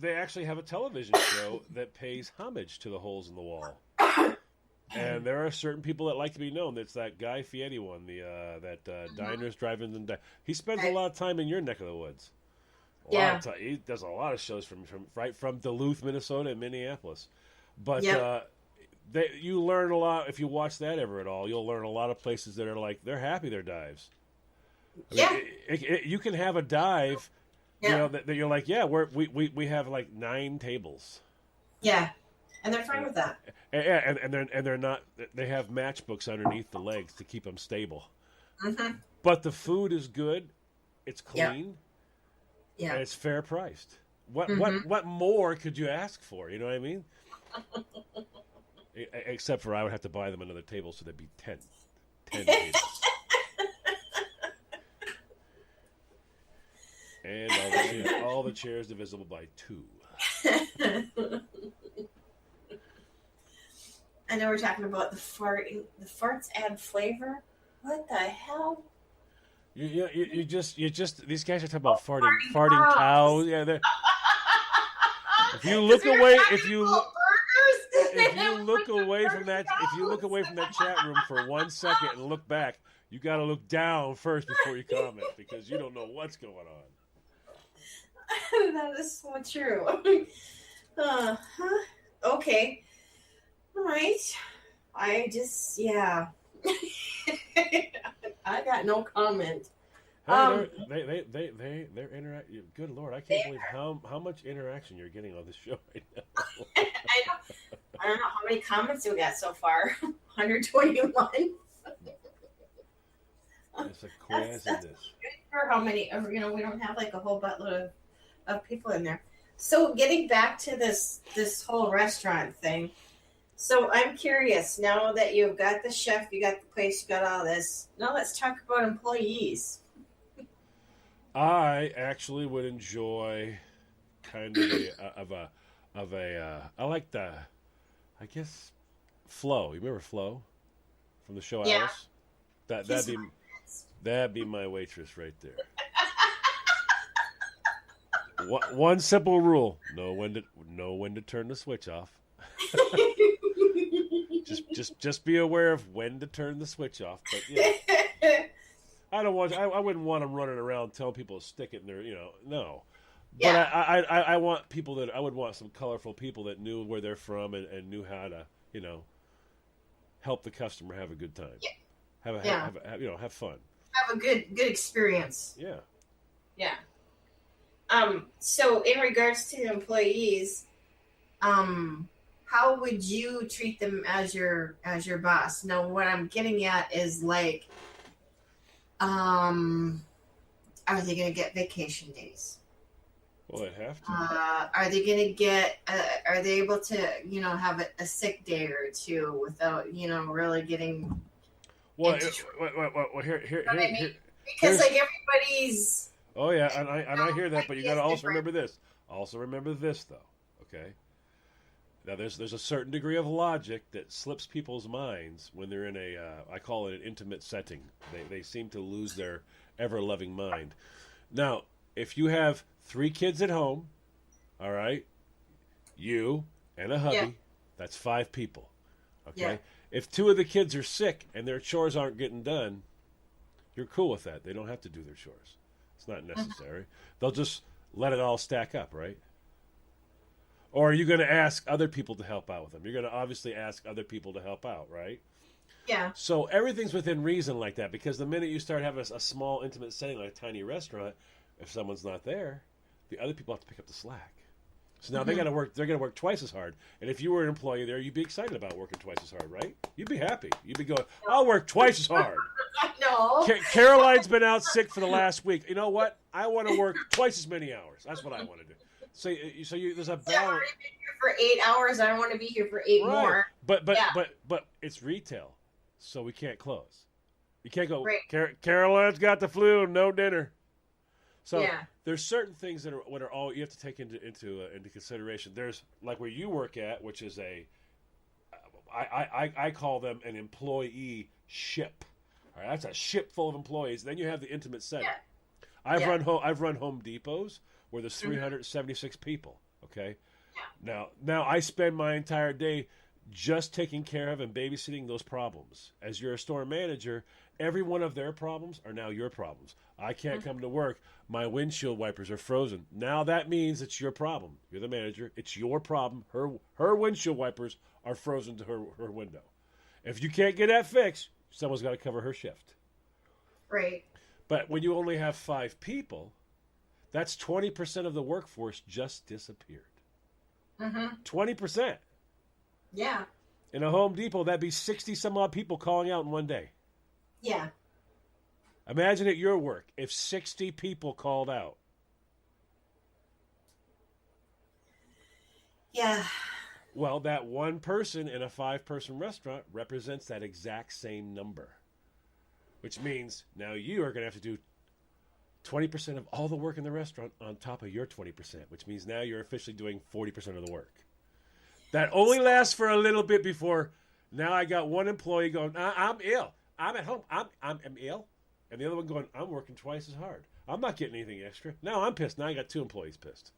they actually have a television show that pays homage to the holes in the wall. And there are certain people that like to be known. It's that Guy Fieri one, Diners, Drive-Ins, and he spends a lot of time in your neck of the woods. He does a lot of shows from Duluth, Minnesota, and Minneapolis. But you learn a lot if you watch that ever at all. You'll learn a lot of places that are like they're happy they're dives. You can have a dive, you know, that you're like, we have like 9 tables. Yeah, and they're fine with that. And they're not. They have matchbooks underneath the legs to keep them stable. Mm-hmm. But the food is good. It's clean. Yeah. And it's fair priced. What more could you ask for? You know what I mean? Except for I would have to buy them another table, so there'd be 10 tables. And all the chairs divisible by 2. I know we're talking about the farts add flavor. What the hell? You just these guys are talking about farting cows. Yeah, if you look away from that chat room for 1 second and look back, you got to look down first before you comment because you don't know what's going on. That is so true. Okay. All right. I got no comment. They're interacting. Good Lord, I can't believe how much interaction you're getting on this show right now. I don't know how many comments we got so far. 121. It's a quiz in this. For how many? We don't have like a whole buttload of people in there. So getting back to this whole restaurant thing. So I'm curious, now that you've got the chef, you got the place, you got all this, now let's talk about employees. I actually would enjoy kind of I like I guess Flo. You remember Flo from the show Alice? That'd be my waitress right there. One simple rule: know when to turn the switch off. Just be aware of when to turn the switch off. But yeah, I wouldn't want them running around telling people to stick it in their, no. But yeah. I want people I would want some colorful people that knew where they're from and knew how to, help the customer have a good time. Yeah. Have fun. Have a good experience. Yeah. Yeah. So in regards to employees, how would you treat them as your boss? Now, what I'm getting at is like, are they going to get vacation days? Well, they have to. Are they going to get? Are they able to, have a sick day or two without, really getting? Well, here. Because like everybody's. Oh yeah, and I hear that, but you got to also remember this. Also remember this, though. Okay. Now, there's a certain degree of logic that slips people's minds when they're in I call it an intimate setting. They seem to lose their ever-loving mind. Now, if you have 3 kids at home, all right, you and a hubby, that's 5 people, okay? Yeah. If 2 of the kids are sick and their chores aren't getting done, you're cool with that. They don't have to do their chores. It's not necessary. They'll just let it all stack up, right? Or are you going to ask other people to help out with them? You're going to obviously ask other people to help out, right? Yeah. So everything's within reason like that, because the minute you start having a small, intimate setting like a tiny restaurant, if someone's not there, the other people have to pick up the slack. So now they're going to work twice as hard. And if you were an employee there, you'd be excited about working twice as hard, right? You'd be happy. You'd be going, I'll work twice as hard. No. Caroline's been out sick for the last week. You know what? I want to work twice as many hours. That's what I want to do. So there's a balance. I've already been here for 8 hours. I don't want to be here for 8 more. But it's retail, so we can't close. You can't go. Right. Caroline's got the flu, no dinner. So there's certain things that are all you have to take into consideration. There's like where you work at, which is I call them an employee ship. All right, that's a ship full of employees. Then you have the intimate setting. Yeah. I've run Home Depots where there's 376 people. Okay. Yeah. Now I spend my entire day just taking care of and babysitting those problems. As you're a store manager, every one of their problems are now your problems. I can't come to work. My windshield wipers are frozen. Now that means it's your problem. You're the manager. It's your problem. Her windshield wipers are frozen to her window. If you can't get that fixed, someone's got to cover her shift. Right. But when you only have 5 people, that's 20% of the workforce just disappeared. 20%. Yeah. In a Home Depot, that'd be 60 some odd people calling out in one day. Yeah. Imagine at your work if 60 people called out. Yeah. Well, that one person in a 5-person restaurant represents that exact same number. Which means now you are going to have to do 20% of all the work in the restaurant on top of your 20%, which means now you're officially doing 40% of the work. That only lasts for a little bit before now I got one employee going, I'm ill. I'm at home. I'm ill. And the other one going, I'm working twice as hard. I'm not getting anything extra. Now I'm pissed. Now I got 2 employees pissed.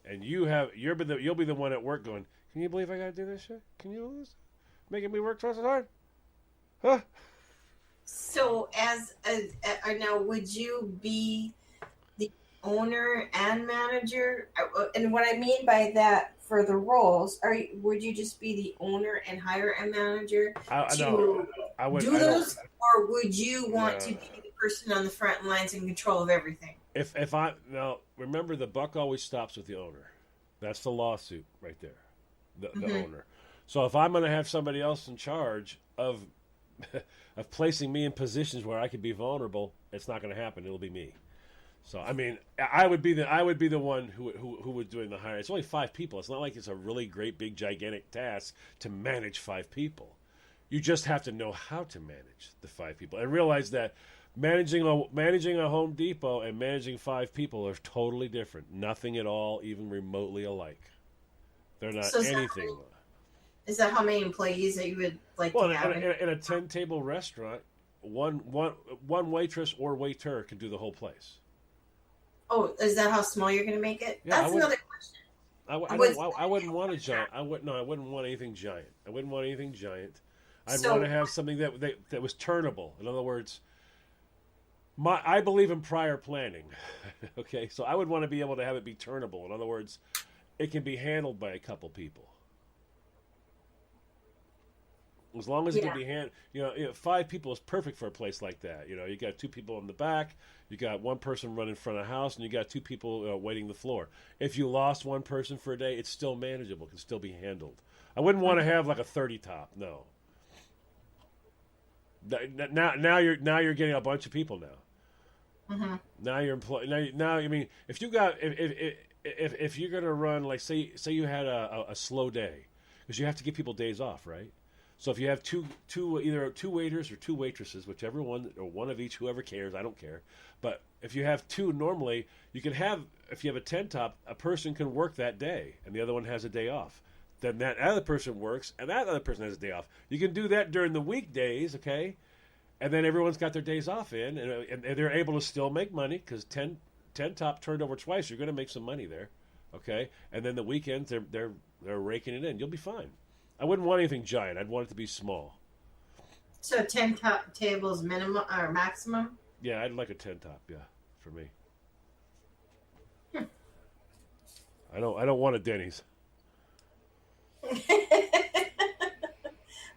And you'll be the one at work going, can you believe I got to do this shit? Can you believe this? Making me work twice as hard? Huh? So now, would you be the owner and manager? And what I mean by that for the roles, would you just be the owner and hire a manager to do those, or would you want to be the person on the front lines in control of everything? Remember, the buck always stops with the owner. That's the lawsuit right there, the owner. So if I'm going to have somebody else in charge of placing me in positions where I could be vulnerable, it's not going to happen. It'll be me. So I mean, I would be the one who would doing the hiring. It's only 5 people. It's not like it's a really great big gigantic task to manage 5 people. You just have to know how to manage the 5 people and realize that managing a Home Depot and managing 5 people are totally different. Nothing at all, even remotely alike. They're not anything. Is that how many employees that you would like to have? In a 10-table restaurant, one waitress or waiter can do the whole place. Oh, is that how small you're going to make it? Yeah, that's another question. I wouldn't want a giant. I wouldn't want anything giant. I'd want to have something that was turnable. In other words, I believe in prior planning. Okay, so I would want to be able to have it be turnable. In other words, it can be handled by a couple people. As long as it can be handled, 5 people is perfect for a place like that. You got 2 people in the back, you got 1 person running in front of the house, and you got 2 people waiting the floor. If you lost 1 person for a day, it's still manageable. It can still be handled. I wouldn't want to have like a 30 top. No. Now you're getting a bunch of people now. Mm-hmm. Now you're now I mean, if you got if you're gonna run, like say you had a slow day, because you have to give people days off, right? So if you have either 2 waiters or 2 waitresses, whichever one, or 1 of each, whoever cares, I don't care. But if you have 2, normally you can have, if you have a 10 top, a person can work that day and the other one has a day off. Then that other person works and that other person has a day off. You can do that during the weekdays, okay? And then everyone's got their days off in, and they're able to still make money, because 10 top turned over twice, you're going to make some money there, okay? And then the weekends, they're raking it in. You'll be fine. I wouldn't want anything giant. I'd want it to be small. So 10 top tables minimum or maximum? Yeah, I'd like a 10 top. Yeah, for me. I don't want a Denny's.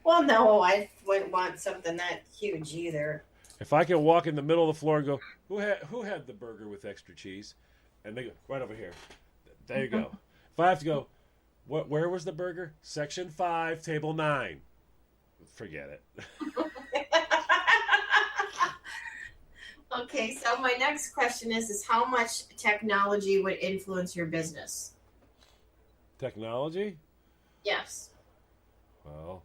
Well, no, I wouldn't want something that huge either. If I can walk in the middle of the floor and go, who had the burger with extra cheese? And they go, right over here. There you go. If I have to go, where was the burger? Section 5, table 9. Forget it. Okay, so my next question is how much technology would influence your business? Technology? Yes. Well,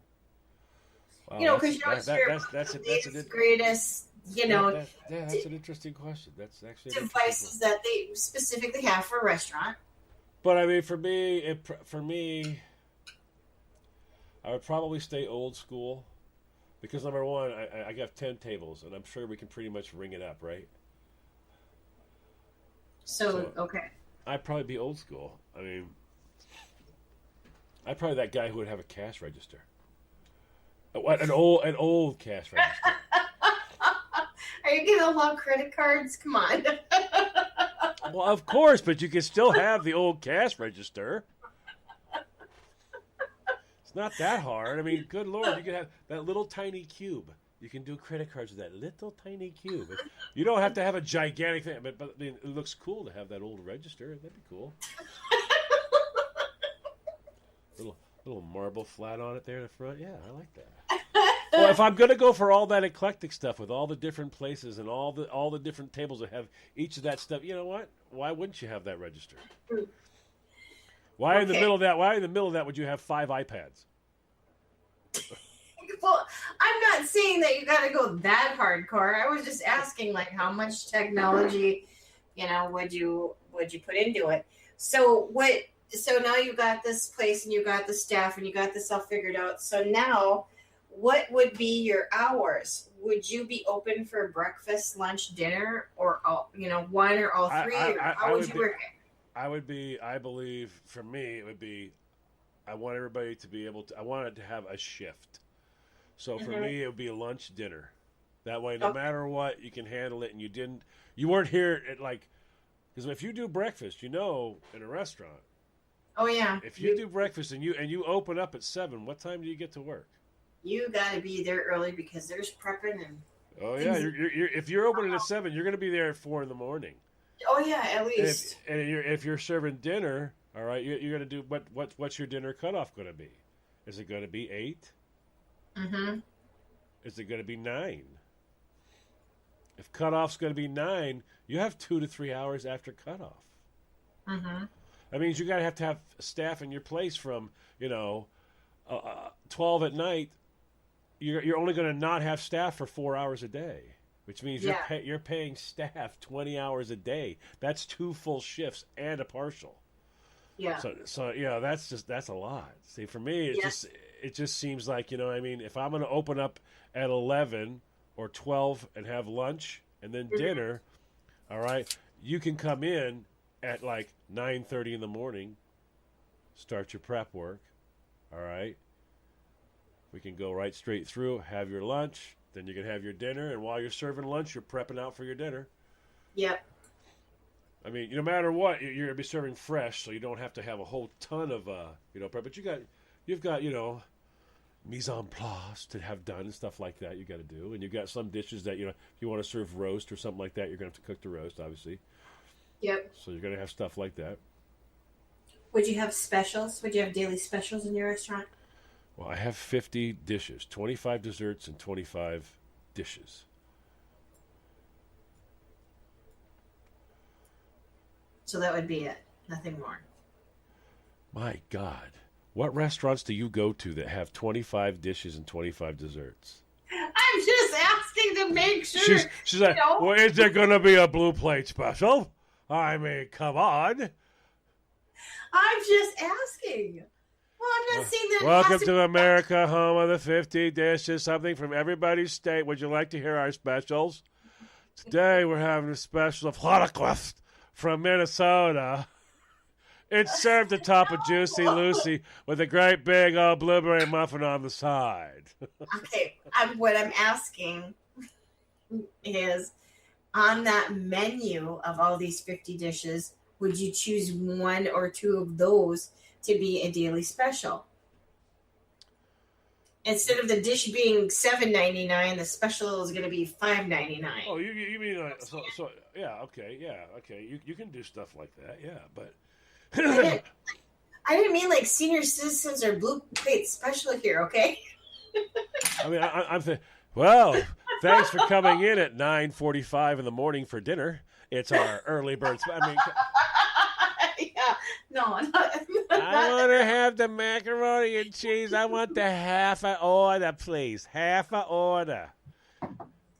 because that's the greatest, that's an interesting question. That's actually devices that they specifically have for a restaurant. But I mean, for me, I would probably stay old school, because number one, I got 10 tables, and I'm sure we can pretty much ring it up, right? So okay. I'd probably be old school. I mean, I'm probably that guy who would have a cash register. What an old cash register. Are you gonna allow credit cards? Come on. Well, of course, but you can still have the old cash register. It's not that hard. I mean, good Lord, you can have that little tiny cube. You can do credit cards with that little tiny cube. You don't have to have a gigantic thing, but I mean, it looks cool to have that old register. That'd be cool. little marble flat on it there in the front. Yeah, I like that. Well, if I'm gonna go for all that eclectic stuff with all the different places and all the different tables that have each of that stuff, you know what? Why wouldn't you have that register? Why in the middle of that? Why in the middle of that would you have 5 iPads? Well, I'm not saying that you got to go that hardcore. I was just asking, like, how much technology, would you put into it? So now you got this place and you got the staff and you got this all figured out. So now, what would be your hours? Would you be open for breakfast, lunch, dinner, or all, one or all three? How would you work it? I believe for me, it would be, I want everybody to be able to, I wanted to have a shift. So for me, it would be lunch, dinner. That way, no matter what, you can handle it. And you weren't here at because if you do breakfast, in a restaurant. Oh yeah. If you do breakfast and you open up at 7, what time do you get to work? You got to be there early because there's prepping and. Oh yeah, if you're opening at 7, you're going to be there at 4 in the morning. Oh yeah, at least. And if you're serving dinner, all right, you're going to do what's your dinner cutoff going to be? Is it going to be 8? Mm-hmm. Is it going to be 9? If cutoff's going to be 9, you have 2 to 3 hours after cutoff. Mm-hmm. That means you got to have staff in your place from 12 at night. You're only going to not have staff for 4 hours a day, which means you're paying staff 20 hours a day. That's 2 full shifts and a partial. Yeah. So that's a lot. See, for me, it just seems like, if I'm going to open up at 11 or 12 and have lunch and then dinner, all right, you can come in at 9:30 in the morning, start your prep work, all right? We can go right straight through, have your lunch, then you can have your dinner, and while you're serving lunch, you're prepping out for your dinner. Yep. I mean, no matter what, you're going to be serving fresh, so you don't have to have a whole ton of, prep. But you've got, mise en place to have done and stuff like that you got to do. And you've got some dishes that, if you want to serve roast or something like that, you're going to have to cook the roast, obviously. Yep. So you're going to have stuff like that. Would you have specials? Would you have daily specials in your restaurant? Well, I have 50 dishes, 25 desserts and 25 dishes. So that would be it. Nothing more. My God. What restaurants do you go to that have 25 dishes and 25 desserts? I'm just asking to make sure. She's like, well, is there going to be a blue plate special? I mean, come on. I'm just asking. Well, I'm not saying that. Welcome to America, home of the 50 dishes, something from everybody's state. Would you like to hear our specials? Today we're having a special of Holocaust from Minnesota. It's served atop a Juicy Lucy with a great big old blueberry muffin on the side. Okay, what I'm asking is, on that menu of all these 50 dishes, would you choose 1 or 2 of those to be a daily special? Instead of the dish being $7.99, the special is going to be $5.99. Oh, you mean yeah, okay. You can do stuff like that, yeah, but I didn't mean like senior citizens or blue plate special here, okay? I mean, I'm thinking, well, thanks for coming in at 9:45 in the morning for dinner. It's our early bird. I mean, yeah, no, I want to have the macaroni and cheese. I want the half a order, please. Half a order.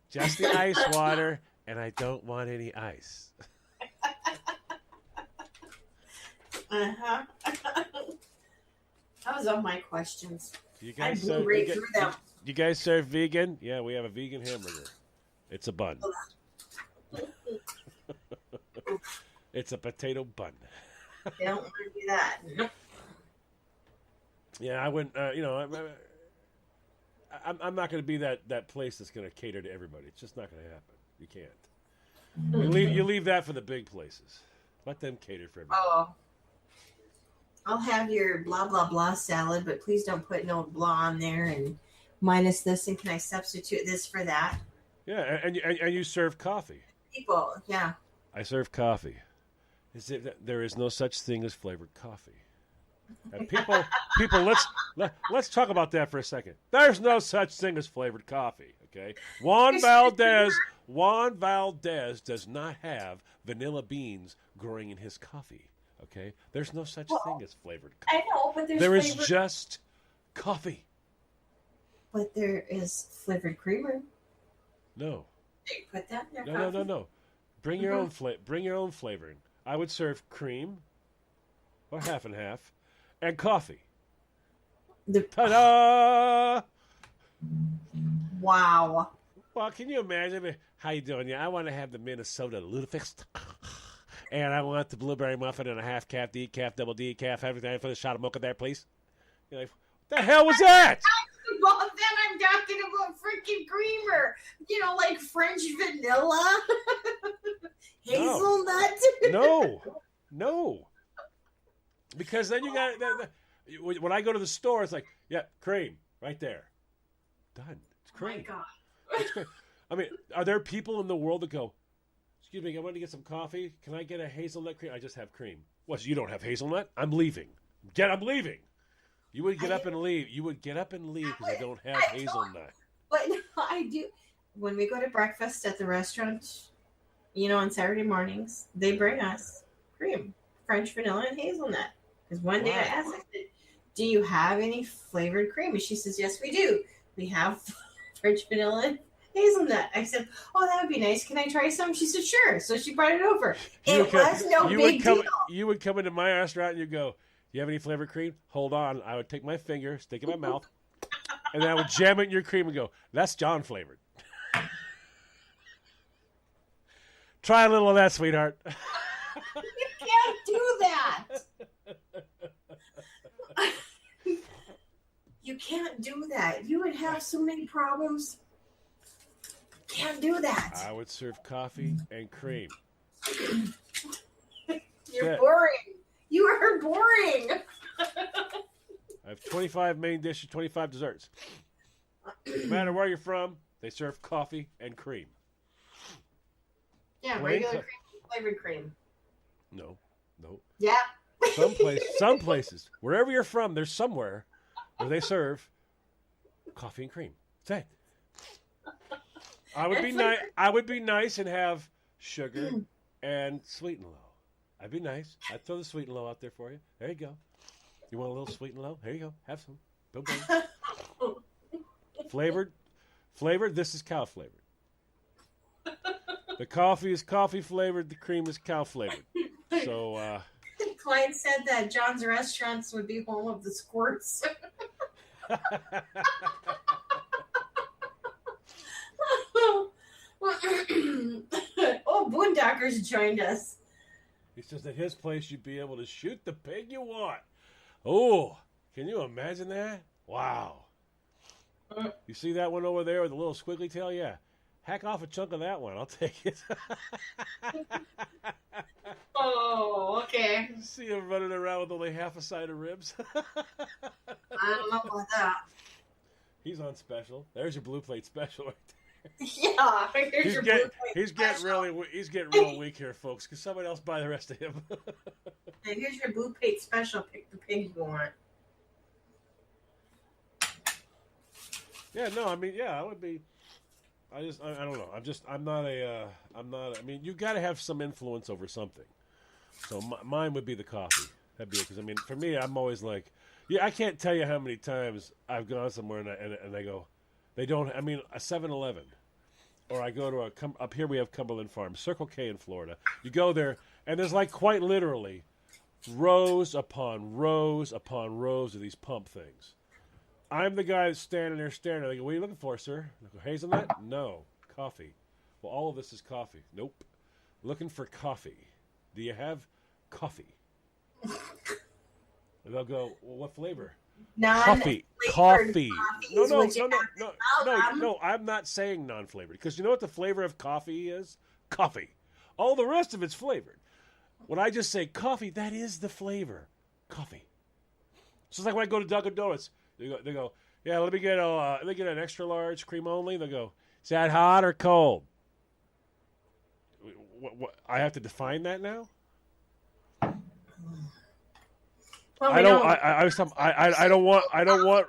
Just the ice water, and I don't want any ice. That was all my questions. You guys I blew right through them. You guys serve vegan? Yeah, we have a vegan hamburger. It's a bun. It's a potato bun. They don't want to do that. Nope. Yeah, I wouldn't. I'm not going to be that place that's going to cater to everybody. It's just not going to happen. You can't. You leave that for the big places. Let them cater for everybody. Oh, I'll have your blah blah blah salad, but please don't put no blah on there and minus this. And can I substitute this for that? Yeah, and you serve coffee. People, yeah. I serve coffee. There is no such thing as flavored coffee. And people, let's talk about that for a second. There's no such thing as flavored coffee. Okay, Juan Valdez does not have vanilla beans growing in his coffee. Okay, there's no such thing as flavored coffee. I know, but there is just coffee. But there is flavored creamer. No. You put that in your coffee? No. Bring your own Bring your own flavoring. I would serve cream, or half and half, and coffee. Ta-da! Wow. Well, can you imagine? How you doing? Yeah, I want to have the Minnesota Lutefisk, and I want the blueberry muffin and a half calf, decaf, double decaf, everything for the shot of mocha there, please. You're like, what the hell was that? Well, then I'm talking about freaking creamer. Like French vanilla, hazelnut. No. Because then you got when I go to the store, it's like, yeah, cream right there, done. It's cream. Oh my God. It's cream. I mean, are there people in the world that go, excuse me, I want to get some coffee. Can I get a hazelnut cream? I just have cream. What? So you don't have hazelnut? I'm leaving. I'm leaving. You would get up and leave. You would get up and leave because I don't have hazelnut. But I do. When we go to breakfast at the restaurant, on Saturday mornings, they bring us cream, French vanilla, and hazelnut. Because one day I asked, I said, do you have any flavored cream? And she says, yes, we do. We have French vanilla and hazelnut. I said, oh, that would be nice. Can I try some? She said, sure. So she brought it over. It was no big deal. You would come into my restaurant and you go, you have any flavored cream? Hold on. I would take my finger, stick it in my mouth, and then I would jam it in your cream and go, that's John flavored. Try a little of that, sweetheart. You can't do that. You can't do that. You would have so many problems. Can't do that. I would serve coffee and cream. You're boring. You are boring. I have 25 main dishes, 25 desserts. No matter where you're from, they serve coffee and cream. Yeah, regular cream, flavored cream. No. Yeah. Some places, wherever you're from, there's somewhere where they serve coffee and cream. That's it. I would be nice and have sugar and sweet and low. I'd be nice. I'd throw the sweet and low out there for you. There you go. You want a little sweet and low? Here you go. Have some. Boom, boom. Flavored. This is cow flavored. The coffee is coffee flavored. The cream is cow flavored. So, Clyde said that John's restaurants would be home of the squirts. Oh, Boondockers joined us. He says at his place you'd be able to shoot the pig you want. Oh, can you imagine that? Wow. You see that one over there with the little squiggly tail? Yeah. Hack off a chunk of that one. I'll take it. Oh, okay. See him running around with only half a side of ribs. I don't know about that. He's on special. There's your blue plate special right there. Yeah, he's getting real weak here, folks. Can someone else buy the rest of him? And here's your blue plate special. Pick the pig you want. Yeah, no, I mean, yeah, I would be. I don't know. I'm not I mean, you got to have some influence over something. So mine would be the coffee. That'd be it. Because I mean, for me, I'm always like, yeah, I can't tell you how many times I've gone somewhere and I go, they don't. I mean, a 7-Eleven, or I go to up here we have Cumberland Farms, Circle K in Florida. You go there and there's like quite literally rows upon rows upon rows of these pump things. I'm the guy that's standing there staring. I go, what are you looking for, sir? I go, hazelnut? No. Coffee. Well, all of this is coffee. Nope. Looking for coffee. Do you have coffee? And they'll go, well, what flavor? Coffee. coffees, No. I'm not saying non-flavored because you know what the flavor of coffee is? Coffee. All the rest of it's flavored. When I just say coffee, that is the flavor. Coffee. So it's like when I go to Dunkin' Donuts, they go, yeah, let me get an extra large cream only. They go, is that hot or cold? What, I have to define that now. Well, I don't. I don't want.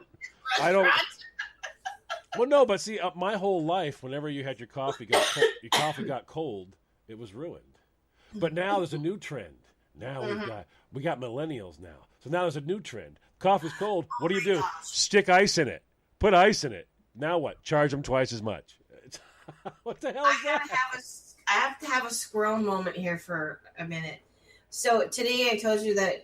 Well, no, but see, my whole life, whenever you had your coffee got cold, it was ruined. But now there's a new trend. Now we got millennials now. So now there's a new trend. Coffee's cold. What do you do? Stick ice in it. Put ice in it. Now what? Charge them twice as much. What the hell is that? I have to have a squirrel moment here for a minute. So today I told you that,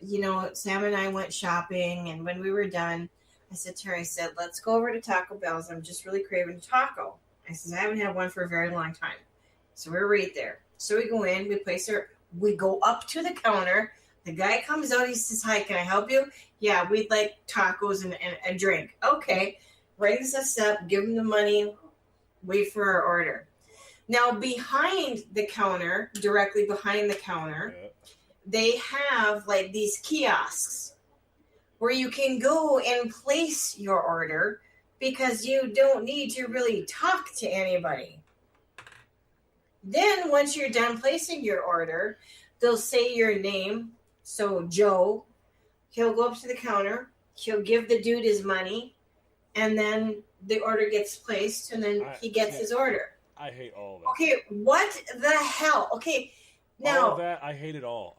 Sam and I went shopping, and when we were done, I said to her, I said, let's go over to Taco Bell's. I'm just really craving a taco. I said, I haven't had one for a very long time. So we're right there. So we go in, we go up to the counter. The guy comes out, he says, hi, can I help you? Yeah, we'd like tacos and a drink. Okay. Rings us up, give him the money, wait for our order. Now, behind the counter, directly behind the counter, they have like these kiosks where you can go and place your order because you don't need to really talk to anybody. Then once you're done placing your order, they'll say your name. So Joe, he'll go up to the counter, he'll give the dude his money, and then the order gets placed, and then he gets his order. I hate all of that. Okay, what the hell? Okay, now all of that, I hate it all.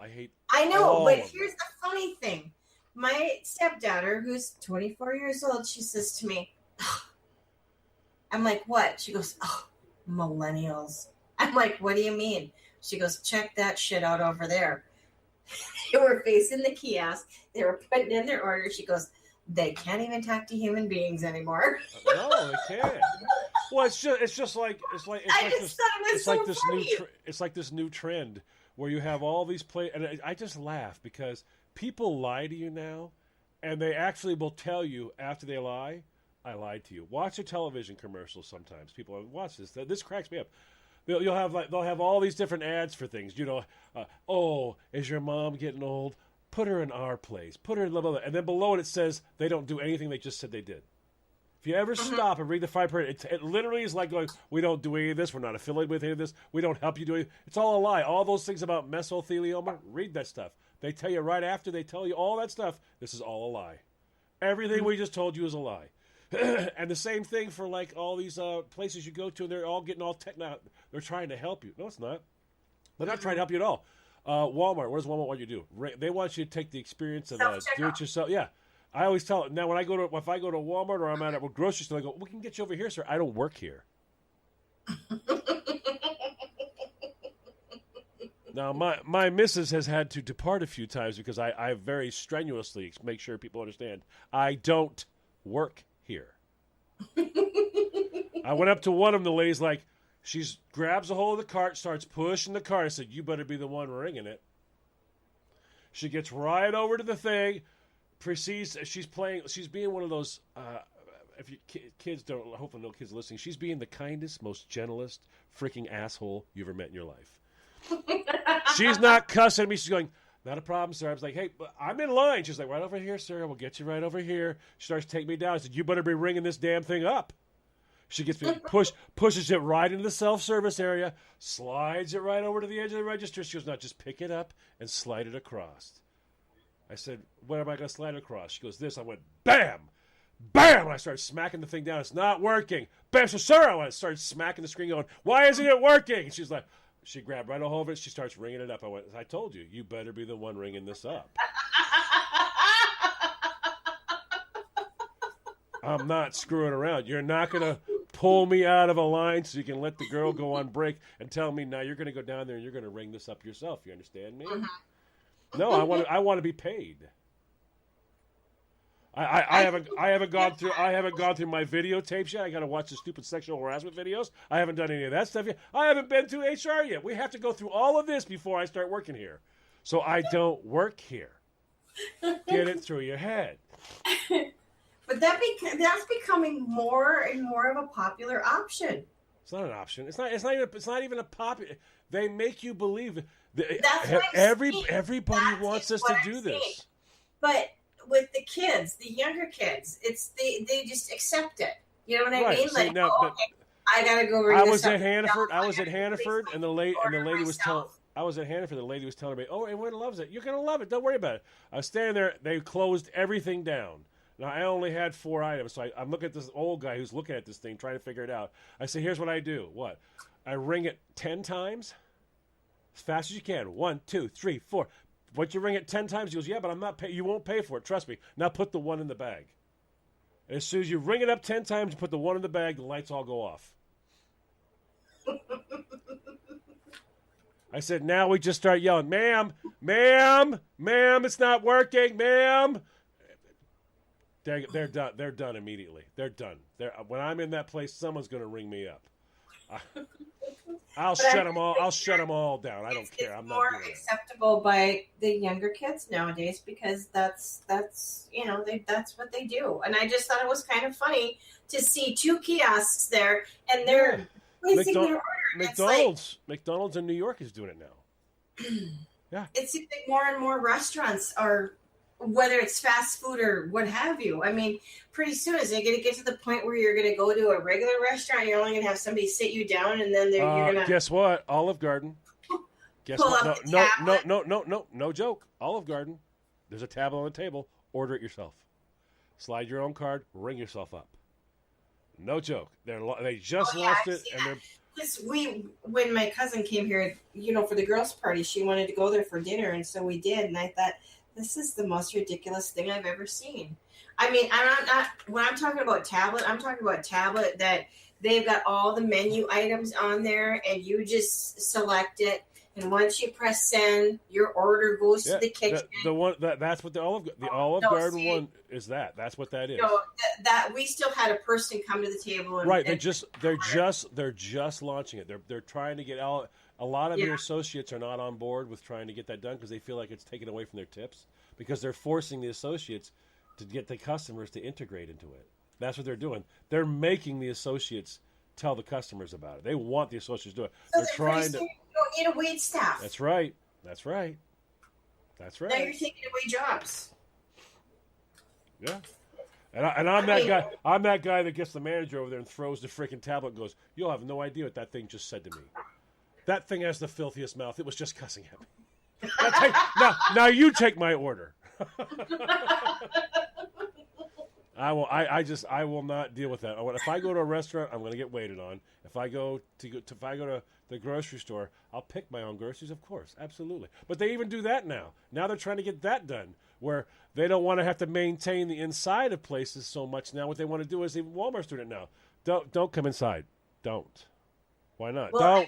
I know, but here's the funny thing. My stepdaughter, who's 24 years old, she says to me, I'm like, what? She goes, millennials. I'm like, what do you mean? She goes, check that shit out over there. They were facing the kiosk. They were putting in their order. She goes, they can't even talk to human beings anymore. No, they can't. Well, it's like this new trend where you have all these and I just laugh because people lie to you now, and they actually will tell you after they lie, I lied to you. Watch a television commercials sometimes. People watch this. This cracks me up. They'll have all these different ads for things. Is your mom getting old? Put her in our place. Put her in blah, blah, blah. And then below it says they don't do anything they just said they did. If you ever stop and read the fine print, it literally is like going, we don't do any of this. We're not affiliated with any of this. We don't help you do it. It's all a lie. All those things about mesothelioma, read that stuff. They tell you right after they tell you all that stuff, this is all a lie. Everything we just told you is a lie. And the same thing for like all these places you go to, and they're all getting all techno. They're trying to help you. No, it's not. They're not trying to help you at all. Walmart. What does Walmart want you to do? They want you to take the experience of do it yourself. Yeah, I always tell now if I go to Walmart or I'm at a grocery store, I go, we can get you over here, sir. I don't work here. Now my missus has had to depart a few times because I very strenuously make sure people understand I don't work here. I went up to one of them. The lady's like, she grabs a hold of the cart, starts pushing the cart. I said, you better be the one ringing it. She gets right over to the thing, proceeds, she's being one of those, if you kids don't, hopefully no kids listening, she's being the kindest, most gentlest freaking asshole you ever met in your life. She's not cussing me. She's going, not a problem, sir. I was like, hey, I'm in line. She's like, right over here, sir. We'll get you right over here. She starts taking me down. I said, you better be ringing this damn thing up. She gets me pushes it right into the self-service area, slides it right over to the edge of the register. She goes, no, just pick it up and slide it across. I said, what am I going to slide it across? She goes, this. I went, bam, bam. And I started smacking the thing down. It's not working. Bam. So, sir, I started smacking the screen going, why isn't it working? And she's like, she grabbed right a hold of it. She starts ringing it up. I went, I told you, you better be the one ringing this up. I'm not screwing around. You're not going to pull me out of a line so you can let the girl go on break and tell me, now you're going to go down there and you're going to ring this up yourself. You understand me? No, I want to be paid. I haven't gone through my videotapes yet. I got to watch the stupid sexual harassment videos. I haven't done any of that stuff yet. I haven't been to HR yet. We have to go through all of this before I start working here. So I don't work here. Get it through your head. But that's becoming more and more of a popular option. It's not an option. It's not even a popular. They make you believe. That's Everybody wants us to do this. But with the kids, the younger kids, they just accept it. You know what I mean? See, like, okay, I gotta go. I was at Hannaford, and the lady was telling. I was at Hannaford. The lady was telling me, "Oh, everyone loves it. You're gonna love it. Don't worry about it." I was standing there. They closed everything down. Now I only had 4 items, so I'm looking at this old guy who's looking at this thing, trying to figure it out. I say, "Here's what I do. What? I ring it 10 times, as fast as you can. 1, 2, 3, 4. Once you ring it 10 times, he goes, "Yeah, but I'm not pay. You won't pay for it. Trust me. Now put the 1 in the bag." And as soon as you ring it up 10 times, you put the 1 in the bag. The lights all go off. I said, now we just start yelling, ma'am, it's not working, ma'am. They're done. They're done immediately. They're done. When I'm in that place, someone's going to ring me up. I'll shut them all. I'll shut them all down. I don't care. I'm not more doing acceptable by the younger kids nowadays because that's that's what they do. And I just thought it was kind of funny to see 2 kiosks there, and they're placing their order. McDonald's in New York is doing it now. Yeah, it seems like more and more restaurants are, whether it's fast food or what have you. I mean, pretty soon is it going to get to the point where you're going to go to a regular restaurant, you're only going to have somebody sit you down, and then you're going to guess what? Olive Garden. Guess what? No joke. Olive Garden. There's a tablet on the table. Order it yourself. Slide your own card. Ring yourself up. No joke. They just launched it, and they're. Because when my cousin came here, for the girls' party, she wanted to go there for dinner, and so we did. And I thought, this is the most ridiculous thing I've ever seen. I mean, I'm not when I'm talking about tablet, I'm talking about tablet that they've got all the menu items on there, and you just select it. And once you press send, your order goes to the kitchen. The one that's what the Olive Garden one is. That's what that is. That we still had a person come to the table. And, right, they're just launching it. They're trying to get out. A lot of your associates are not on board with trying to get that done because they feel like it's taken away from their tips because they're forcing the associates to get the customers to integrate into it. That's what they're doing. They're making the associates tell the customers about it. They want the associates to do it. So they're trying to. You don't need a wait staff. That's right. Now you're taking away jobs. Yeah. And I'm that guy. I'm that guy that gets the manager over there and throws the freaking tablet and goes, "You'll have no idea what that thing just said to me. That thing has the filthiest mouth. It was just cussing at me. Now you take my order." I will not deal with that. If I go to a restaurant, I'm going to get waited on. If I go to the grocery store, I'll pick my own groceries, of course, absolutely. But they even do that now. Now they're trying to get that done, where they don't want to have to maintain the inside of places so much. Now what they want to do is Walmart's doing it now. Don't come inside. Don't. Why not? Well,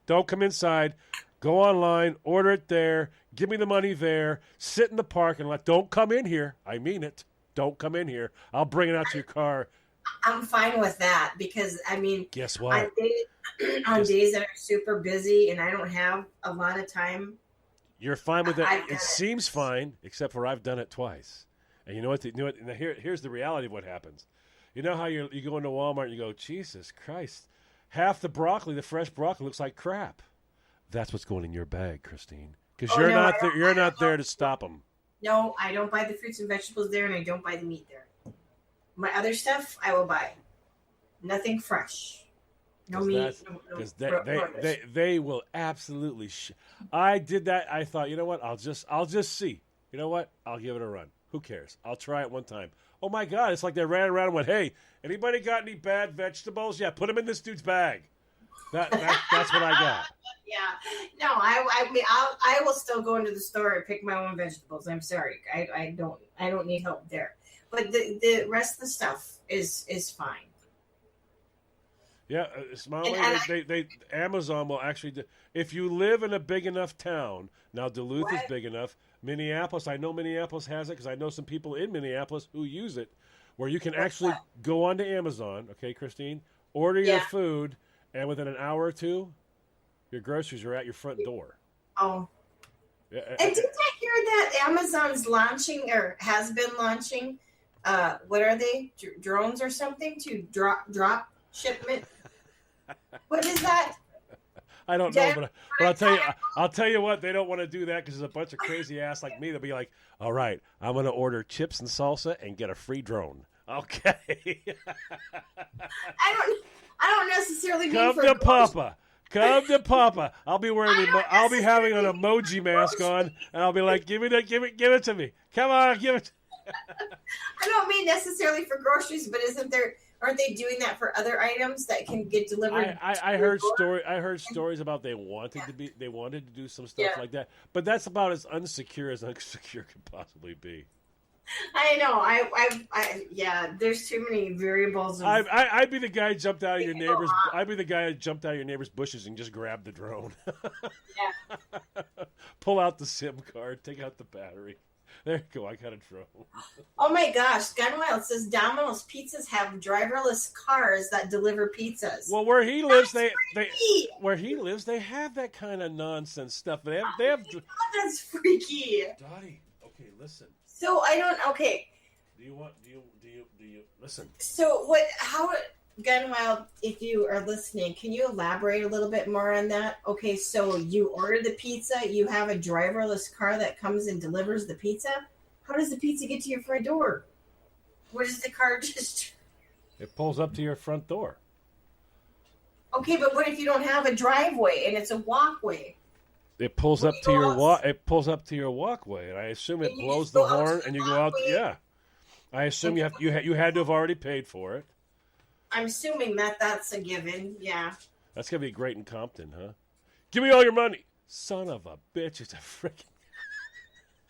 Don't come inside. Go online, order it there. Give me the money there. Sit in the parking lot. Don't come in here. I mean it. Don't come in here. I'll bring it out to your car. I'm fine with that because, I mean, guess what? On days that are super busy and I don't have a lot of time. You're fine with that. It seems fine, except for I've done it twice. And you know what? Now here's the reality of what happens. You know how you go into Walmart and you go, Jesus Christ, half the fresh broccoli looks like crap. That's what's going in your bag, Christine, because you're not there to stop them. No, I don't buy the fruits and vegetables there, and I don't buy the meat there. My other stuff, I will buy. Nothing fresh. No meat. Because they will absolutely. I did that. I thought, you know what? I'll just see. You know what? I'll give it a run. Who cares? I'll try it one time. Oh my God! It's like they ran around and went, "Hey, anybody got any bad vegetables? Yeah, put them in this dude's bag." That's what I got. Yeah. No, I will still go into the store and pick my own vegetables. I'm sorry. I don't need help there. But the rest of the stuff is fine. Yeah, Amazon will actually if you live in a big enough town. Now Duluth is big enough. Minneapolis, I know Minneapolis has it because I know some people in Minneapolis who use it, where you can actually go onto Amazon. Okay, Christine, order your food, and within an hour or two, your groceries are at your front door. Oh. Yeah, and didn't I hear that Amazon's launching or has been launching what are they? Drones or something to drop shipment? What is that? I don't know, but I'll tell you what, they don't want to do that because there's a bunch of crazy ass like me that'll be like, all right, I'm going to order chips and salsa and get a free drone. Okay. I don't necessarily mean Come for to groceries. Papa. Come to Papa. I'll be wearing I'll be having an emoji mask on, and I'll be like, give it to me. Come on, give it. I don't mean necessarily for groceries, but aren't they doing that for other items that can get delivered? I heard stories about they wanted to do some stuff like that, but that's about as unsecure as unsecure could possibly be. I know. Yeah. There's too many variables. I'd be the guy who jumped out of your neighbor's. I'd be the guy who jumped out of your neighbor's bushes and just grabbed the drone. Yeah. Pull out the SIM card. Take out the battery. There you go. I got a drone. Oh my gosh, Gunwild says Domino's Pizzas have driverless cars that deliver pizzas. Well, where he lives, they have that kind of nonsense stuff. They have. That's freaky. Dottie, okay, listen. So I don't. Okay. Do you listen? So how, Gunwild, if you are listening, can you elaborate a little bit more on that? Okay, so you order the pizza, you have a driverless car that comes and delivers the pizza. How does the pizza get to your front door? What does the car just... It pulls up to your front door. Okay, but what if you don't have a driveway and it's a walkway? It pulls up to your walkway, and I assume it blows the horn, and you go out. Yeah, I assume you had to have already paid for it. I'm assuming that's a given. Yeah. That's gonna be great in Compton, huh? Give me all your money, son of a bitch! It's a freaking.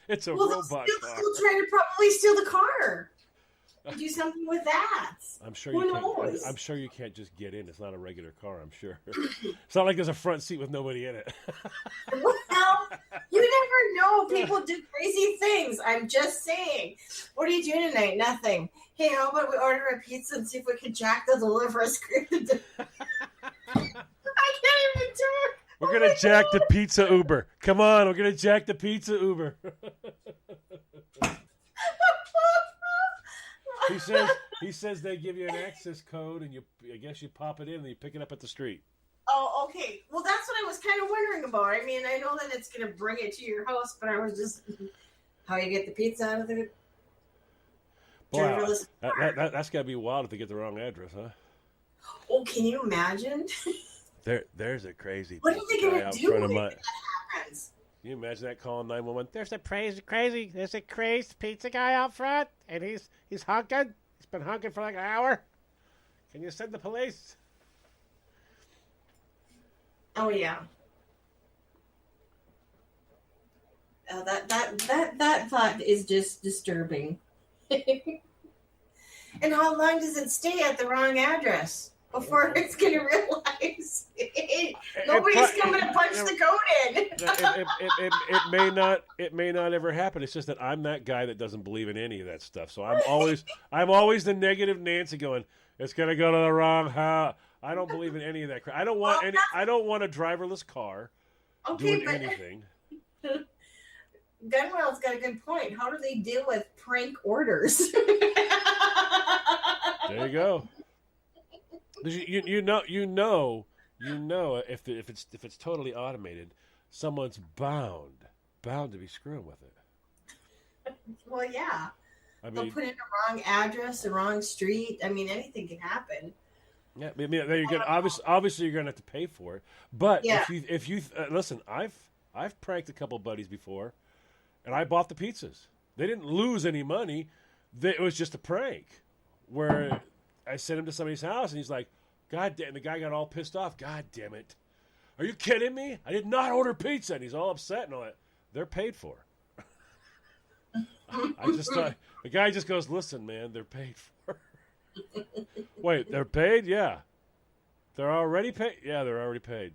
It's a robot car. Still trying to probably steal the car. Do something with that. I'm sure you can't just get in. It's not a regular car. I'm sure. It's not like there's a front seat with nobody in it. Well, you never know. People do crazy things. I'm just saying. What are you doing tonight? Nothing. Hey, how about we order a pizza and see if we can jack the delivery screen? I can't even talk. We're gonna jack the pizza Uber. Come on, we're gonna jack the pizza Uber. He says they give you an access code, and I guess you pop it in, and you pick it up at the street. Oh, okay. Well, that's what I was kind of wondering about. I mean, I know that it's going to bring it to your house, but I was just how you get the pizza out of the driverless car. That's got to be wild if they get the wrong address, huh? Oh, can you imagine? There's a crazy. What are they going to do when that happens? Can you imagine that calling 911? There's a crazy pizza guy out front, and he's honking. He's been honking for like an hour. Can you send the police? Oh yeah. Oh, that thought is just disturbing. And how long does it stay at the wrong address before it's going to realize nobody's coming to punch the code in? It may not ever happen. It's just that I'm that guy that doesn't believe in any of that stuff. So I'm always the negative Nancy going, it's going to go to the wrong house. I don't believe in any of that crap. I don't want I don't want a driverless car doing anything. Gunwell's got a good point. How do they deal with prank orders? There you go. You know if it's totally automated, someone's bound to be screwing with it. Well, yeah. I mean, they'll put in the wrong address, the wrong street. I mean, anything can happen. Yeah, I mean, you're gonna obviously you're gonna have to pay for it. But if you listen, I've pranked a couple buddies before, and I bought the pizzas. They didn't lose any money. It was just a prank, where I sent him to somebody's house, and he's like, "God damn!" The guy got all pissed off. God damn it! Are you kidding me? I did not order pizza, and he's all upset and all that. They're paid for. I just thought the guy just goes, "Listen, man, they're paid for." Wait, they're paid? Yeah. They're already paid? Yeah, they're already paid.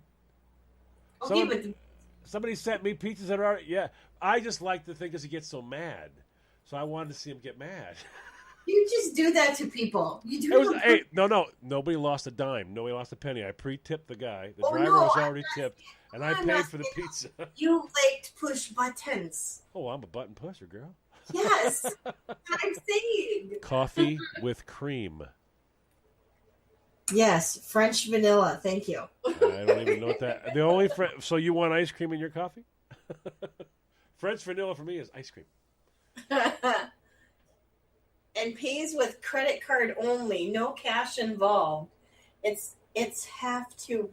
Okay, Somebody sent me pizzas that are already... Yeah. I just like the thing because he gets so mad. So I wanted to see him get mad. You just do that to people. You do It was, hey, no, nobody lost a dime. Nobody lost a penny. I pre-tipped the guy. The driver was already tipped, and I paid for the pizza. You like to push buttons. Oh, I'm a button pusher, girl. Yes, I'm saying. Coffee with cream. Yes, French vanilla. Thank you. I don't even know what that. The only so you want ice cream in your coffee? French vanilla for me is ice cream. And pays with credit card only, no cash involved. It's have to.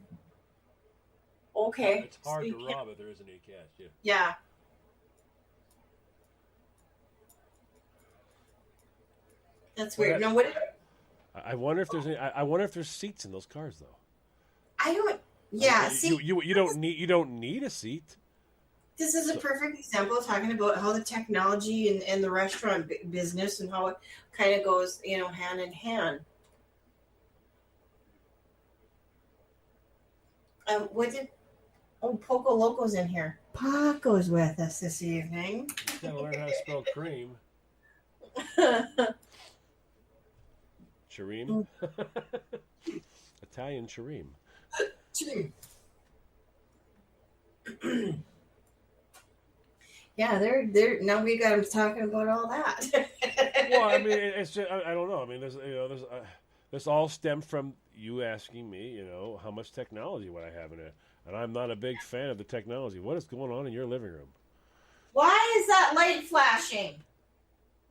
Okay. It's hard to rob if there isn't any cash. Yeah. Yeah. That's weird. No, what? I wonder if there's any, I wonder if there's seats in those cars though. I don't. Yeah. Like, see, you don't need a seat. This is a perfect example of talking about how the technology and the restaurant business and how it kind of goes, hand in hand. Poco Loco's in here. Paco's with us this evening. You gotta learn how to spell cream. Shareem? Italian Shareem. Yeah, they're now we got them talking about all that. Well, I mean, it's just I don't know. I mean, this all stemmed from you asking me, how much technology would I have in it, and I'm not a big fan of the technology. What is going on in your living room? Why is that light flashing?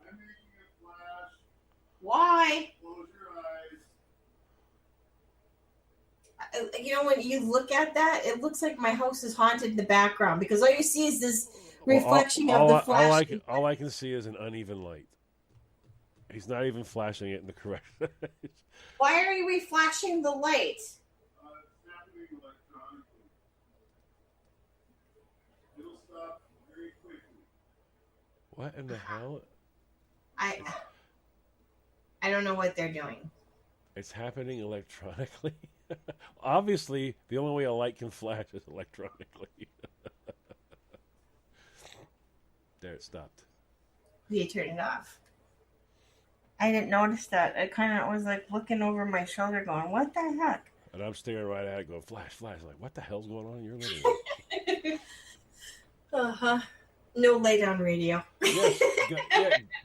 I'm making it flash. Why? Close your eyes. When you look at that, it looks like my house is haunted in the background because all you see is this reflection of the flash. All I can see is an uneven light. He's not even flashing it in the correct. Why are you reflashing the light? It's happening electronically. It'll stop very quickly. What in the hell? I don't know what they're doing. It's happening electronically. Obviously, the only way a light can flash is electronically. There, it stopped. You turn it off. I didn't notice that. I kind of was like looking over my shoulder going, what the heck? And I'm staring right at it going, flash, flash. Like, what the hell's going on in your living room? Uh-huh. No lay down radio. Yes,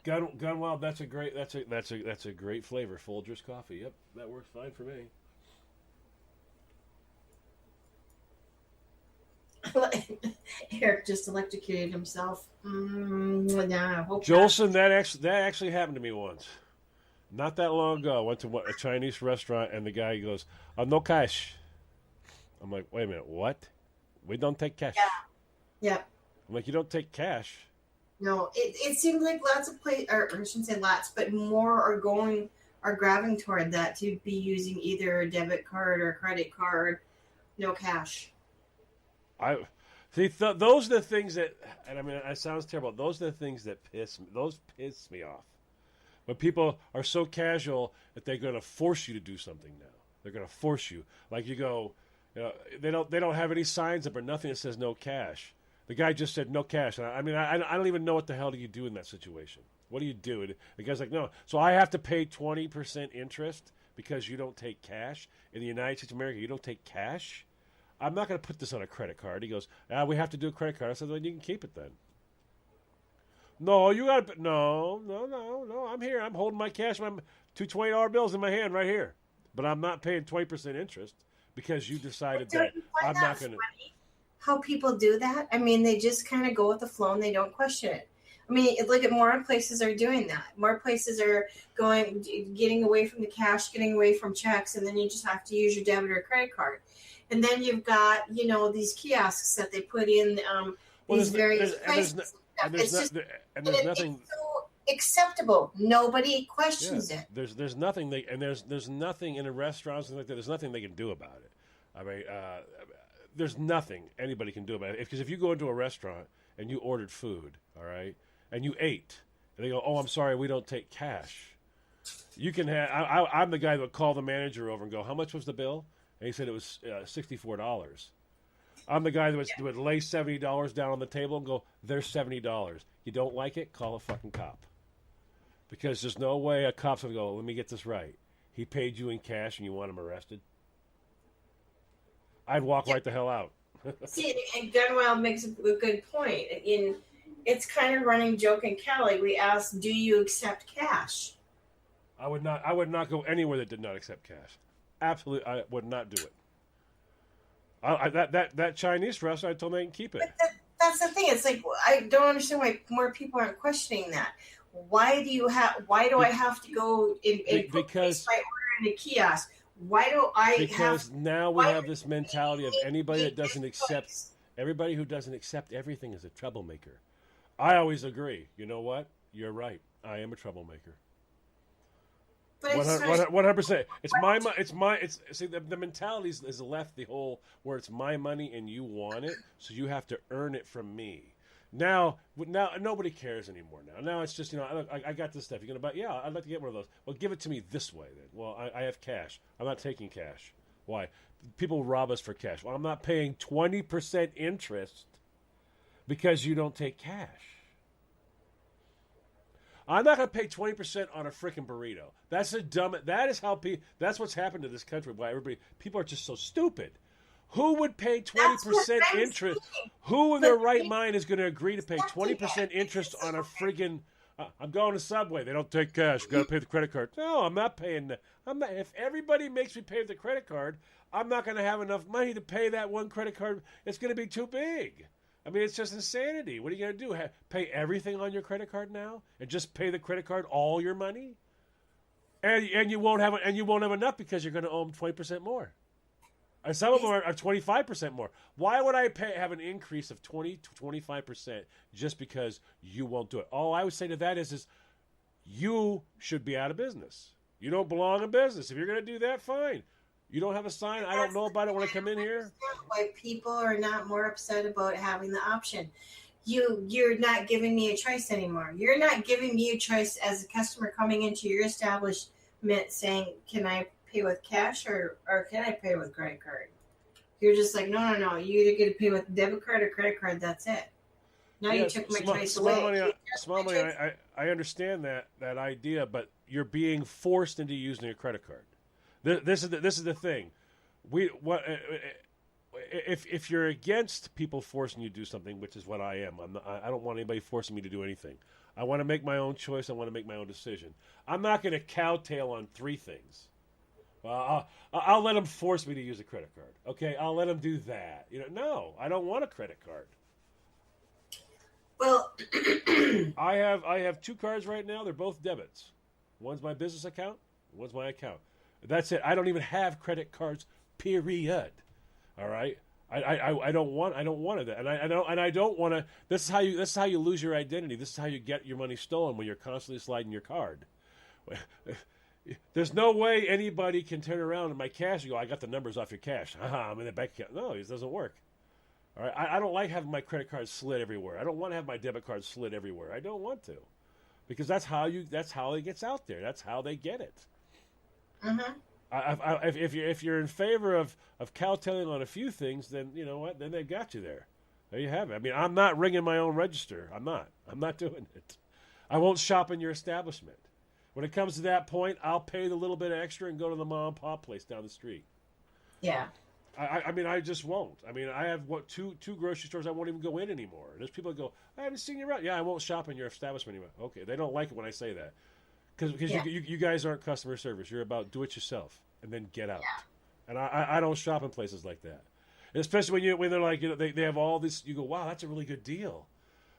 Gun Wild. That's a great flavor. Folgers coffee. Yep, that works fine for me. Eric just electrocuted himself. Nah, Jolson, that actually happened to me once. Not that long ago, I went to a Chinese restaurant, and the guy goes, "No cash." I'm like, "Wait a minute, what? We don't take cash." Yeah. I'm like, "You don't take cash?" No, it seems like lots of or I shouldn't say lots, but more are grabbing toward that to be using either a debit card or a credit card, no cash. I see. Those are the things that, and I mean, it sounds terrible. Those are the things that piss me off. When people are so casual that they're going to force you to do something now. They're going to force you. Like you go, they don't have any signs up or nothing that says no cash. The guy just said no cash. I mean, I don't even know what the hell do you do in that situation. What do you do? The guy's like, no. So I have to pay 20% interest because you don't take cash in the United States of America. You don't take cash. I'm not going to put this on a credit card. He goes, we have to do a credit card. I said, well, you can keep it then. No, you got to. No. I'm here. I'm holding my cash, my two $20 bills in my hand right here. But I'm not paying 20% interest because you decided that I'm not going to. How people do that? I mean, they just kind of go with the flow and they don't question it. I mean, look at more places are doing that. More places are getting away from the cash, getting away from checks, and then you just have to use your debit or credit card. And then you've got, these kiosks that they put in these various places. There's nothing. It's so acceptable. Nobody questions it. There's nothing there's nothing in a restaurant like that. There's nothing they can do about it. I mean, there's nothing anybody can do about it. Because if you go into a restaurant and you ordered food, all right, and you ate, and they go, "Oh, I'm sorry, we don't take cash." You can have. I'm the guy that would call the manager over and go, "How much was the bill?" And he said it was $64. I'm the guy that would lay $70 down on the table and go, "There's $70. You don't like it? Call a fucking cop." Because there's no way a cop's going to go, let me get this right. He paid you in cash and you want him arrested? I'd walk right the hell out. See, and Gunwild makes a good point. It's kind of running joke in Cali. We asked, do you accept cash? I would not go anywhere that did not accept cash. Absolutely, I would not do it. That Chinese restaurant, I told them they can keep it. But that's the thing. It's like, I don't understand why more people aren't questioning that. Why do I have to go and because by ordering a kiosk? Why do I because now we have this mentality of anybody that doesn't accept everybody who doesn't accept everything is a troublemaker. I always agree. You know what? You're right. I am a troublemaker. 100%. See, the mentality is left the whole where it's my money and you want it, so you have to earn it from me. Now nobody cares anymore. Now it's just, I got this stuff. You're gonna buy? Yeah, I'd like to get one of those. Well, give it to me this way then. Well, I have cash. I'm not taking cash. Why? People rob us for cash. Well, I'm not paying 20% interest because you don't take cash. I'm not going to pay 20% on a freaking burrito. That's what's happened to this country. Why people are just so stupid. Who would pay 20% interest? Who in their right mind is going to agree to pay 20% interest on a friggin'? I'm going to Subway. They don't take cash. Got to pay the credit card. No, I'm not paying. If everybody makes me pay with the credit card, I'm not going to have enough money to pay that one credit card. It's going to be too big. I mean, it's just insanity. What are you going to do? Pay everything on your credit card now, and just pay the credit card all your money, and you won't have enough because you're going to owe them 20% more. And some of them are 25% more. Why would I have an increase of 20 to 25% just because you won't do it? All I would say to that is you should be out of business. You don't belong in business. If you're going to do that, fine. You don't have a sign. I don't know about it when I come in here. Why people are not more upset about having the option. You're not giving me a choice anymore. You're not giving me a choice as a customer coming into your establishment saying, can I pay with cash or can I pay with credit card? You're just like, no. You either get to pay with debit card or credit card. That's it. Now you took my choice away. Small money. I understand that idea, but you're being forced into using a credit card. This is the thing. If you're against people forcing you to do something, which is what I am, I don't want anybody forcing me to do anything. I want to make my own choice. I want to make my own decision. I'm not going to cowtail on 3 things. I'll let them force me to use a credit card. Okay, I'll let them do that. No, I don't want a credit card. Well, I have 2 cards right now. They're both debits. One's my business account. One's my account. That's it. I don't even have credit cards. Period. All right. I don't want it, and I don't want to. This is how you lose your identity. This is how you get your money stolen when you're constantly sliding your card. There's no way anybody can turn around in my cash and go, I got the numbers off your cash. I'm in the bank account. No, it doesn't work. All right. I don't like having my credit card slid everywhere. I don't want to have my debit card slid everywhere. I don't want to, because that's how it gets out there. That's how they get it. Mm-hmm. If you're in favor of cowtailing on a few things, then you know what? Then they've got you there. There you have it. I mean, I'm not ringing my own register. I'm not doing it. I won't shop in your establishment. When it comes to that point, I'll pay the little bit extra and go to the mom and pop place down the street. Yeah. I mean, I just won't. I mean, I have two grocery stores I won't even go in anymore. There's people that go, I haven't seen you around. Yeah, I won't shop in your establishment anymore. Okay, they don't like it when I say that. Because you guys aren't customer service. You're about do it yourself and then get out. Yeah. And I don't shop in places like that. And especially when they're like, they have all this. You go, wow, that's a really good deal.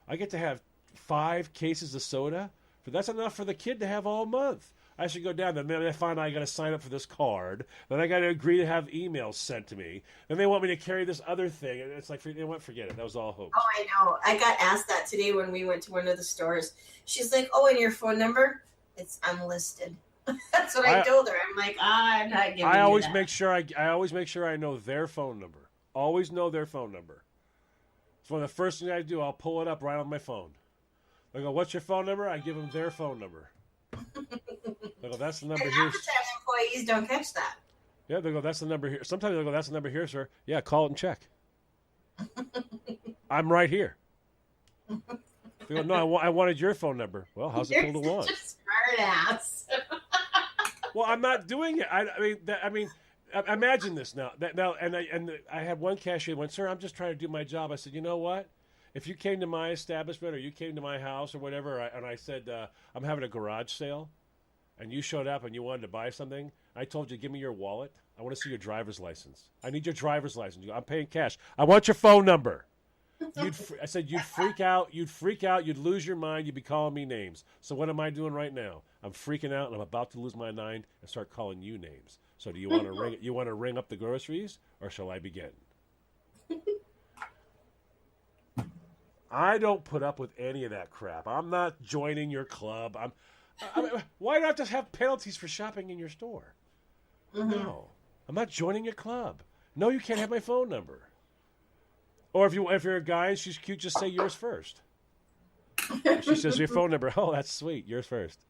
I get to have 5 cases of soda. That's enough for the kid to have all month. I should go down there. Then I find I got to sign up for this card. Then I got to agree to have emails sent to me. Then they want me to carry this other thing. And it's like, forget it. That was all hoax. Oh, I know. I got asked that today when we went to one of the stores. She's like, oh, and your phone number? It's unlisted. That's what I told her. I'm like, I'm not giving I always you that. make sure I know their phone number. Always know their phone number. It's one of the first things I do. I'll pull it up right on my phone. They go, what's your phone number? I give them their phone number. They go, that's the number and here. half the time employees don't catch that. Yeah, they go, that's the number here. Sometimes they go, that's the number here, sir. Yeah, call it and check. I'm right here. They go, no, I wanted your phone number. Well, how's it pulled to one? Just smart an ass. Well, I'm not doing it. Imagine this now. I had one cashier went, "Sir, I'm just trying to do my job." I said, "You know what? If you came to my establishment or you came to my house or whatever, and I said I'm having a garage sale, and you showed up and you wanted to buy something, I told you, give me your wallet. I want to see your driver's license. I need your driver's license. You go, I'm paying cash. I want your phone number." I said, you'd freak out. You'd lose your mind. You'd be calling me names. So what am I doing right now? I'm freaking out, and I'm about to lose my mind and start calling you names. So do you want to ring? You want to ring up the groceries, or shall I begin? I don't put up with any of that crap. I'm not joining your club. Why not just have penalties for shopping in your store? Mm-hmm. No, I'm not joining your club. No, you can't have my phone number. Or if you're a guy and she's cute, just say yours first. She says your phone number. Oh, that's sweet. Yours first.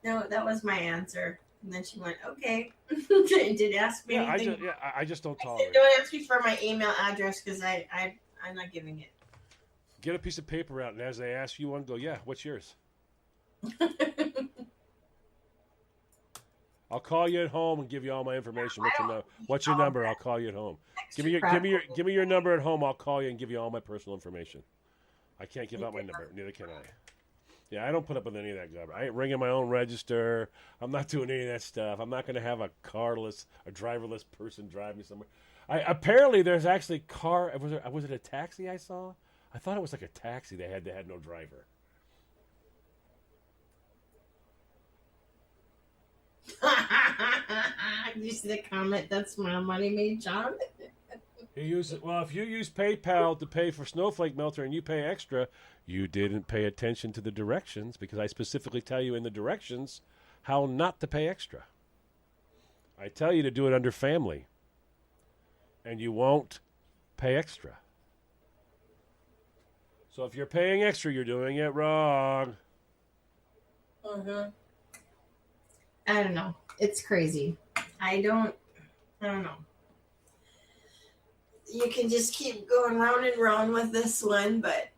No, that was my answer. And then she went, okay. Didn't ask me anything. I just don't tolerate it. Don't ask me for my email address because I'm not giving it. Get a piece of paper out, and as they ask you one, go, yeah, what's yours? I'll call you at home and give you all my information. What's your number? I'll call you at home. Give me your number at home. I'll call you and give you all my personal information. I can't give out my number. Neither can I. Yeah, I don't put up with any of that garbage. I ain't ringing my own register. I'm not doing any of that stuff. I'm not going to have a driverless person drive me somewhere. Apparently, there's actually was it a taxi I saw? I thought it was like a taxi they had no driver. You see the comment? That's my money made job. If you use PayPal to pay for Snowflake Melter and you pay extra, you didn't pay attention to the directions because I specifically tell you in the directions how not to pay extra. I tell you to do it under family, and you won't pay extra. So if you're paying extra, you're doing it wrong. Mm-hmm. I don't know. It's crazy. I don't know. You can just keep going round and round with this one, but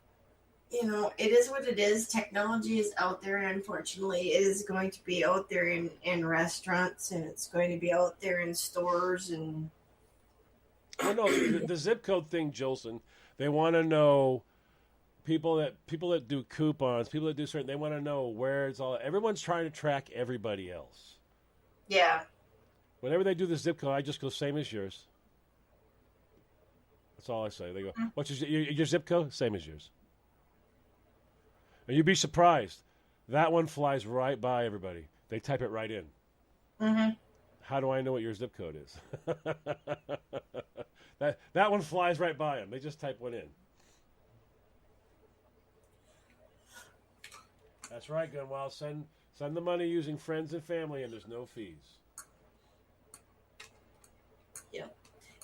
it is what it is. Technology is out there, and unfortunately, it is going to be out there in restaurants, and it's going to be out there in stores. And the zip code thing, Jolson. They want to know people that do coupons, people that do certain. They want to know where it's all. Everyone's trying to track everybody else. Yeah. Whenever they do the zip code, I just go same as yours. That's all I say. They go, what's your zip code? Same as yours. And you'd be surprised. That one flies right by everybody. They type it right in. Mm-hmm. How do I know what your zip code is? that one flies right by them. They just type one in. That's right, Gunwild. Send the money using friends and family, and there's no fees. Yeah.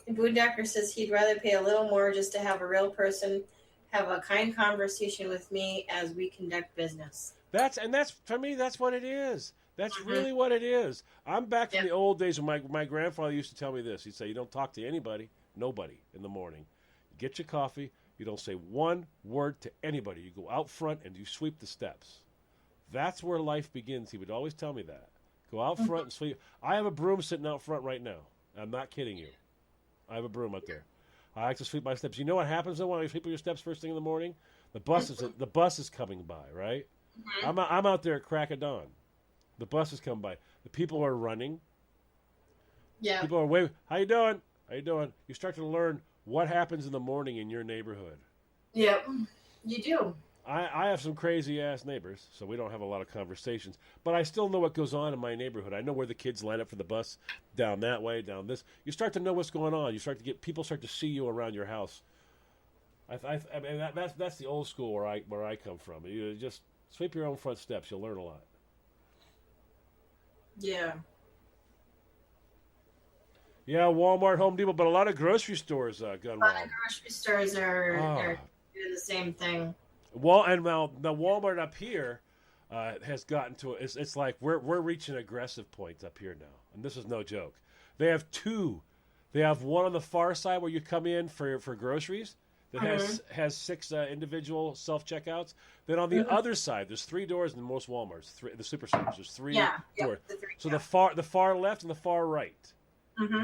And Boondocker says he'd rather pay a little more just to have a real person have a kind conversation with me as we conduct business. That's for me, that's what it is. That's really what it is. I'm back from the old days when my grandfather used to tell me this. He'd say, you don't talk to nobody in the morning. You get your coffee. You don't say one word to anybody. You go out front and you sweep the steps. That's where life begins. He would always tell me that. Go out front and sweep. I have a broom sitting out front right now. I'm not kidding you. I have a broom out there. I like to sweep my steps. You know what happens though when you sweep your steps first thing in the morning? The bus is coming by, right? Mm-hmm. I'm out there at crack of dawn. The bus is coming by. The people are running. Yeah. People are waving. How you doing? How you doing? You start to learn what happens in the morning in your neighborhood. Yep, you do. I have some crazy-ass neighbors, so we don't have a lot of conversations. But I still know what goes on in my neighborhood. I know where the kids line up for the bus, down that way, down this. You start to know what's going on. People start to see you around your house. I mean, that's the old school where I come from. You just sweep your own front steps. You'll learn a lot. Yeah. Yeah, Walmart, Home Depot, but a lot of grocery stores, Gunwald. A lot of grocery stores are doing the same thing. And now the Walmart up here has gotten to it's like we're reaching aggressive points up here now, and this is no joke. They have two. They have one on the far side where you come in for groceries. that has 6 individual self checkouts. Then on the other side, there's 3 doors in most WalMarts, the supercenters. There's 3 doors. So the far left and the far right,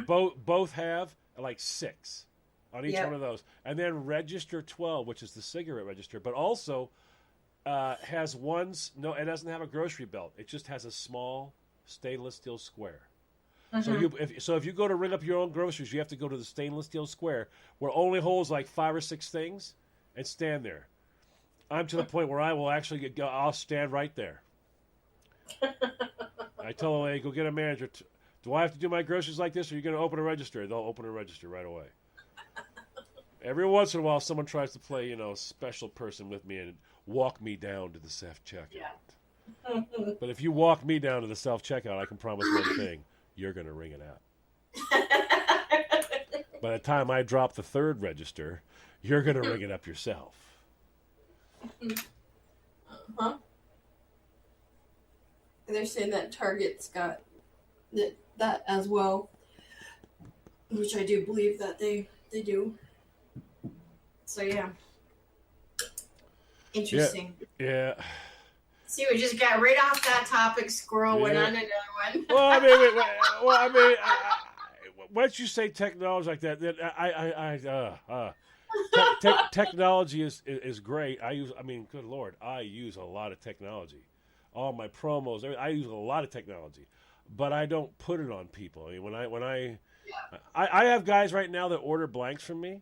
both have like 6 on each one of those. And then register 12, which is the cigarette register, but also has ones. No, it doesn't have a grocery belt. It just has a small stainless steel square. So if you go to ring up your own groceries, you have to go to the stainless steel square where it only holds like 5 or 6 things and stand there. I'm to the point where I will actually I'll stand right there. I tell them, hey, go get a manager. Do I have to do my groceries like this, or are you going to open a register? They'll open a register right away. Every once in a while, someone tries to play, special person with me and walk me down to the self-checkout. Yeah. But if you walk me down to the self-checkout, I can promise one thing. You're going to ring it out. By the time I drop the 3rd register, you're going to ring it up yourself. They're saying that Target's got that as well, which I do believe that they do. So, yeah. Interesting. Yeah. See, we just got right off that topic. Squirrel went on another one. Well, I mean, once you say technology like that, then technology is great. Good Lord, I use a lot of technology. All my promos, I use a lot of technology, but I don't put it on people. I mean, I have guys right now that order blanks from me.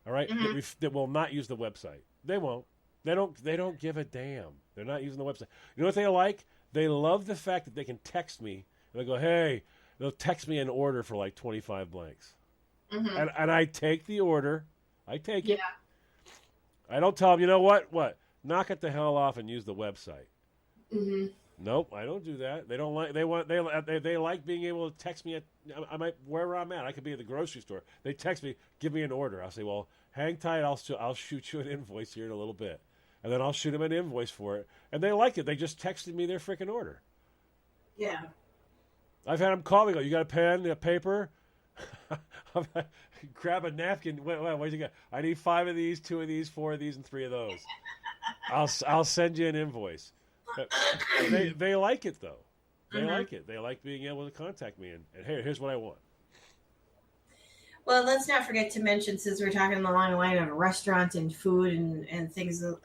All right, that will not use the website. They won't. They don't give a damn. They're not using the website. You know what they like? They love the fact that they can text me. And they go, hey, they'll text me an order for like 25 blanks. And I take the order. I take it. I don't tell them, you know what? Knock it the hell off and use the website. Nope, I don't do that. They don't like. They like being able to text me I might wherever I'm at. I could be at the grocery store. They text me, give me an order. I'll say, well, hang tight. I'll shoot you an invoice here in a little bit. And then I'll shoot them an invoice for it. And they like it. They just texted me their freaking order. Yeah. I've had them call me, go, you got a pen, a paper? Grab a napkin. What you got? I need 5 of these, 2 of these, 4 of these, and 3 of those. I'll send you an invoice. They like it, though. They like it. They like being able to contact me. And hey, here's what I want. Well, let's not forget to mention, since we're talking along the line of a restaurant and food and things in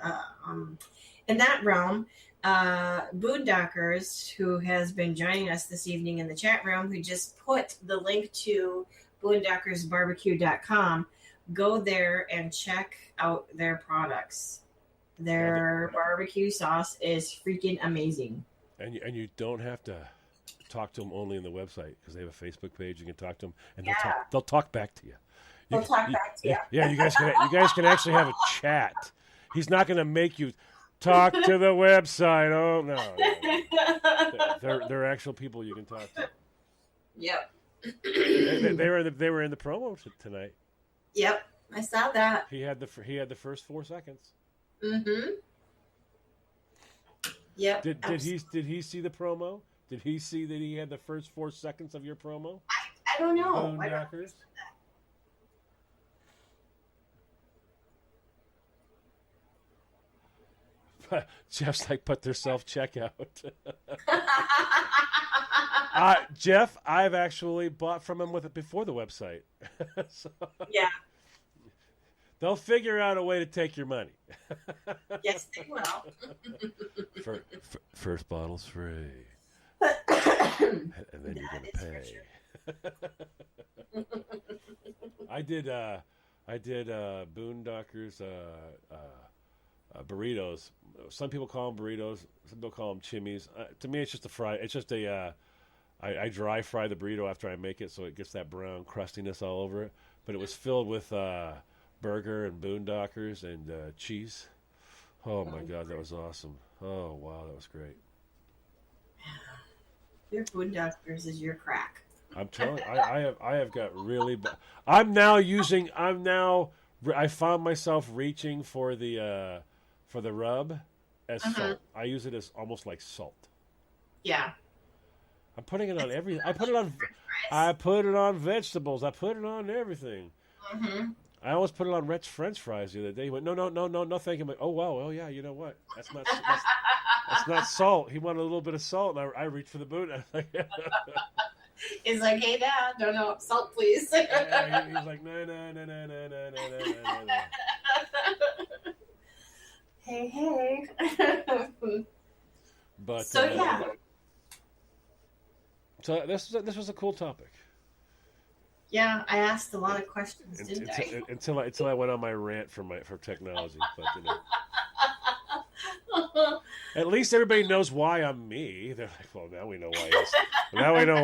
that realm, Boondockers, who has been joining us this evening in the chat room, who just put the link to boondockersbarbecue.com. Go there and check out their products. Their barbecue sauce is freaking amazing. And you don't have to talk to them only on the website, because they have a Facebook page. You can talk to them, and they'll talk back to you. They'll talk back to you. Yeah, you guys can actually have a chat. He's not going to make you talk to the website. Oh no. They're actual people you can talk to. Yep. They were in the promo tonight. Yep, I saw that. He had the first 4 seconds. Yep. Did he see the promo? Did he see that he had the first 4 seconds of your promo? I don't know. Boondockers? Jeff's like, put their self-checkout. Jeff, I've actually bought from him with it before the website. So, yeah. They'll figure out a way to take your money. Yes, they will. First bottle's free. And then you're going to pay. I did Boondockers burritos. Some people call them burritos. Some people call them chimneys. To me, it's just a fry. It's just I dry fry the burrito after I make it, so it gets that brown crustiness all over it. But it was filled with burger and Boondockers and cheese. Oh my God, that was awesome. Oh wow, that was great. Your Boondockers is your crack. I'm telling you, I have got really bad. I found myself reaching for the rub as salt. I use it as almost like salt. Yeah. I'm putting it on everything. I put it on vegetables. I put it on everything. I almost put it on Rhett's French fries the other day. He went, no, thank you. I'm like, oh wow, oh yeah, you know what? That's not salt. He wanted a little bit of salt, and I reached for the boot. He's like, hey, Dad, no, salt, please. Yeah, he's like, no. Hey. But So yeah. So this was a cool topic. Yeah, I asked a lot of questions, didn't I? Until I went on my rant for technology. But, at least everybody knows why I'm me. They're like, well, now we know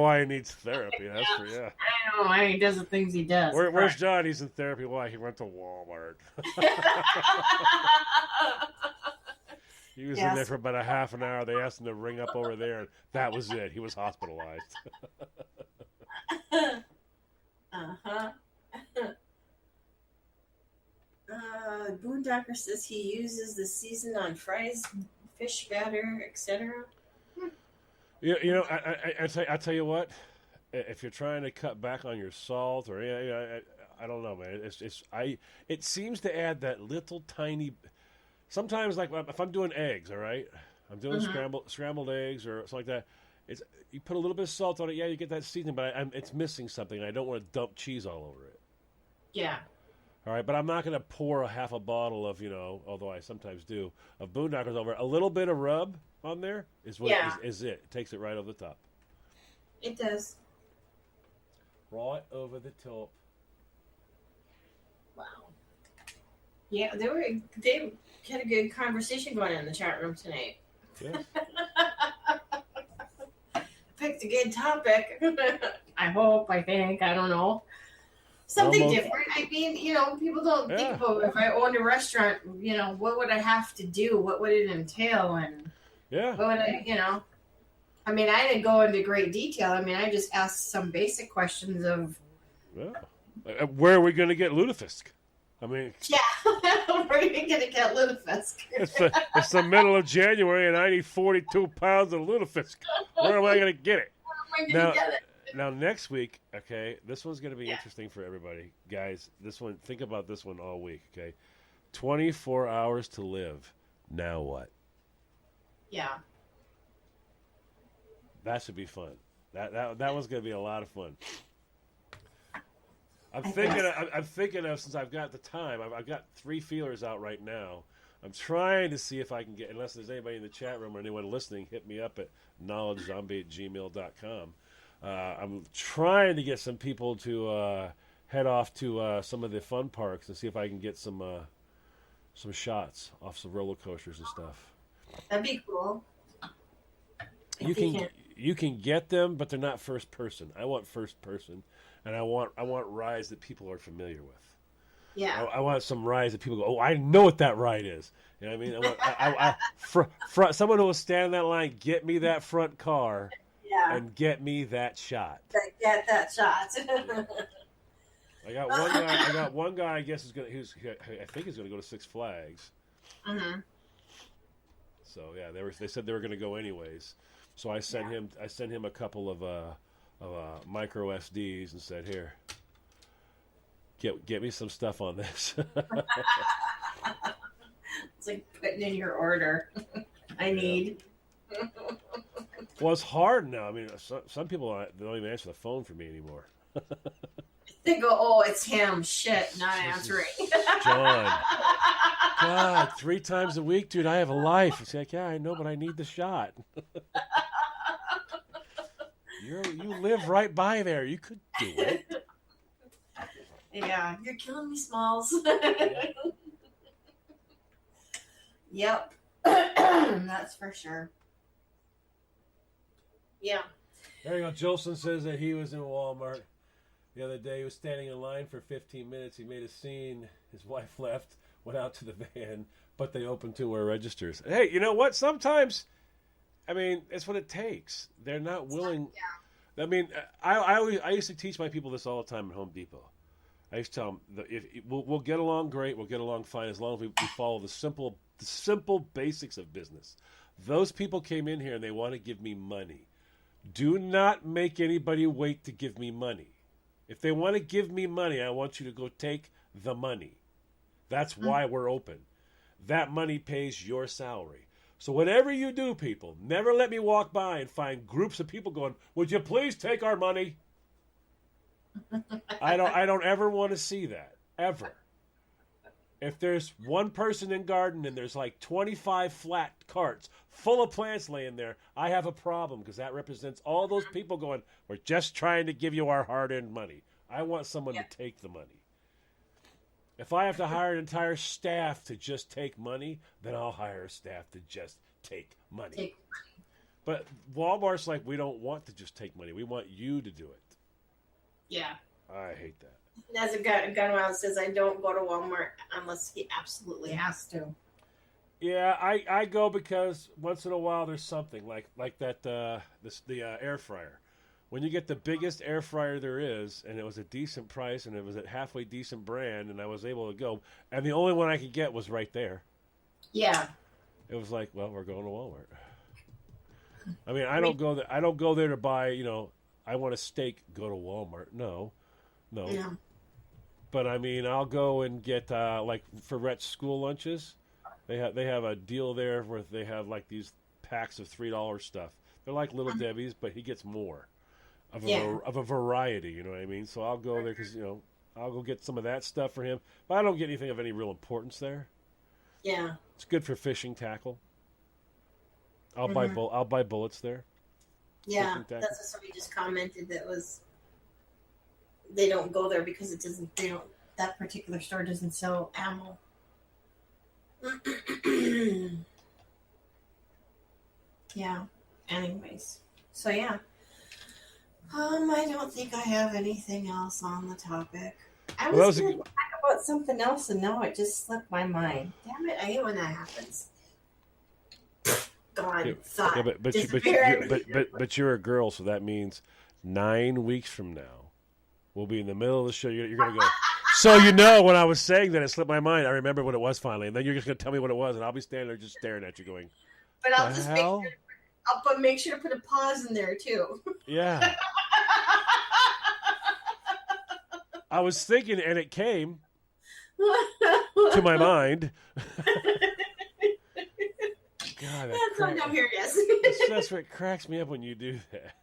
why he needs therapy. That's for yeah. I know why he does the things he does. Where's John? He's in therapy. Why? He went to Walmart. He was in there for about a half an hour. They asked him to ring up over there, and that was it. He was hospitalized. Boondocker says he uses the season on fries, fish batter, etc. I tell you what, if you're trying to cut back on your salt, or I don't know, man. It seems to add that little tiny. Sometimes, like if I'm doing eggs, all right, I'm doing scrambled eggs or something like that. You put a little bit of salt on it, yeah, you get that seasoning, but it's missing something. I don't want to dump cheese all over it. Yeah. All right, but I'm not going to pour half a bottle of, although I sometimes do, of Boondockers over. A little bit of rub on there is it. It takes it right over the top. It does. Right over the top. Wow. Yeah, they had a good conversation going on in the chat room tonight. Yes. Picked a good topic. I don't know. Something different. I mean, people don't think about if I owned a restaurant, what would I have to do? What would it entail? And what would I mean, I didn't go into great detail. I mean, I just asked some basic questions of. Yeah. Where are we going to get lutefisk? I mean. Yeah. Where are you going to get lutefisk? It's the middle of January and I need 42 pounds of lutefisk. Where am I going to get it? Where am I going to get it? Now, next week, okay, this one's going to be interesting for everybody. Guys, think about this one all week, okay? 24 hours to live. Now what? Yeah. That should be fun. That one's going to be a lot of fun. I'm thinking of, since I've got the time, I've got 3 feelers out right now. I'm trying to see if I can get, unless there's anybody in the chat room or anyone listening, hit me up at knowledgezombie@gmail.com. I'm trying to get some people to head off to some of the fun parks and see if I can get some shots off some roller coasters and stuff. That'd be cool. You can get them, but they're not first person. I want first person, and I want rides that people are familiar with. Yeah. I want some rides that people go, oh, I know what that ride is. You know what I mean? I someone who will stand in that line, get me that front car. Yeah. And get me that shot. Get that shot. I got one guy. I guess I think he's gonna go to Six Flags. Mm-hmm. So yeah, they said they were gonna go anyways. So I sent him a couple of micro SDs and said, here, get me some stuff on this. It's like putting in your order. I need. Well, it's hard now. I mean, some people don't even answer the phone for me anymore. They go, oh, it's him. Shit, not answering. John. God, 3 times a week, dude. I have a life. It's like, yeah, I know, but I need the shot. You live right by there. You could do it. Yeah, you're killing me, Smalls. Yep. That's for sure. Yeah. There you go. Jolson says that he was in Walmart the other day. He was standing in line for 15 minutes. He made a scene. His wife left, went out to the van, but they opened 2 more registers. Hey, you know what? Sometimes, I mean, it's what it takes. They're not willing. Yeah. I mean, I used to teach my people this all the time at Home Depot. I used to tell them, we'll get along great. We'll get along fine as long as we follow the simple basics of business. Those people came in here and they want to give me money. Do not make anybody wait to give me money. If they want to give me money, I want you to go take the money. That's why we're open. That money pays your salary. So whatever you do, people, never let me walk by and find groups of people going, "Would you please take our money?" I don't ever want to see that, ever. If there's one person in garden and there's like 25 flat carts full of plants laying there, I have a problem, because that represents all those people going, "We're just trying to give you our hard-earned money." I want someone to take the money. If I have to hire an entire staff to just take money, then I'll hire a staff to just take money. But Walmart's like, "We don't want to just take money. We want you to do it." Yeah. I hate that. As a gun around says, I don't go to Walmart unless he absolutely has to. Yeah, I go because once in a while there's something like that the air fryer. When you get the biggest air fryer there is, and it was a decent price, and it was a halfway decent brand, and I was able to go, and the only one I could get was right there. Yeah. It was like, well, we're going to Walmart. I mean, I don't go there to buy, I want a steak, go to Walmart. No. Yeah. But I mean, I'll go and get like for Rhett's school lunches. They have a deal there where they have like these packs of $3 stuff. They're like Little Debbie's, but he gets more of a variety. You know what I mean? So I'll go there because I'll go get some of that stuff for him. But I don't get anything of any real importance there. Yeah. It's good for fishing tackle. I'll buy bullets there. Yeah, that's what somebody just commented. They don't go there because that particular store doesn't sell ammo. Yeah. Anyways, so yeah. I don't think I have anything else on the topic. I was going to talk about something else, and now it just slipped my mind. Damn it! I hate when that happens. God, thought. Yeah, but you're a girl, so that means 9 weeks from now, we'll be in the middle of the show. You're going to go. So when I was saying that, it slipped my mind. I remember what it was finally, and then you're just going to tell me what it was, and I'll be standing there just staring at you, going, "But I'll just make sure to put a pause in there too." Yeah. I was thinking, and it came to my mind. God, that's what cracks me up when you do that.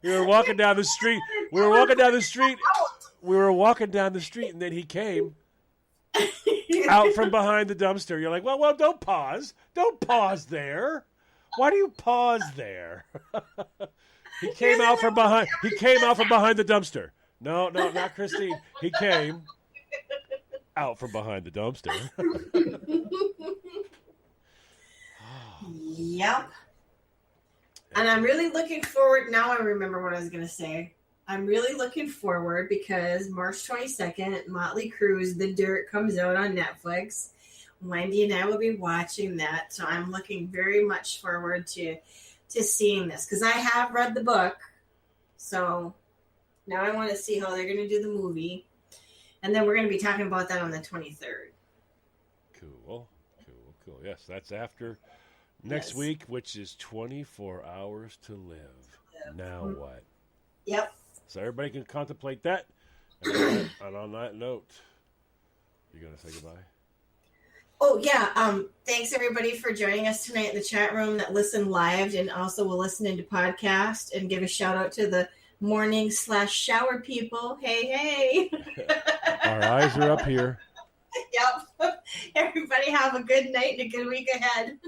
We were walking down the street. And then he came out from behind the dumpster. You're like, well, don't pause. Don't pause there. Why do you pause there? He came out from behind the dumpster. No, not Christine. He came out from behind the dumpster. Yep. And I'm really looking forward. Now I remember what I was going to say. I'm really looking forward because March 22nd, Motley Crue's The Dirt comes out on Netflix. Wendy and I will be watching that. So I'm looking very much forward to seeing this because I have read the book. So now I want to see how they're going to do the movie. And then we're going to be talking about that on the 23rd. Cool. Yes, that's after next week, which is 24 hours to live. Now what? Yep. So everybody can contemplate that. And on that note, you're going to say goodbye? Oh, yeah. Thanks, everybody, for joining us tonight in the chat room that listened live and also will listen into podcast, and give a shout out to the morning/shower people. Hey. Our eyes are up here. Yep. Everybody have a good night and a good week ahead.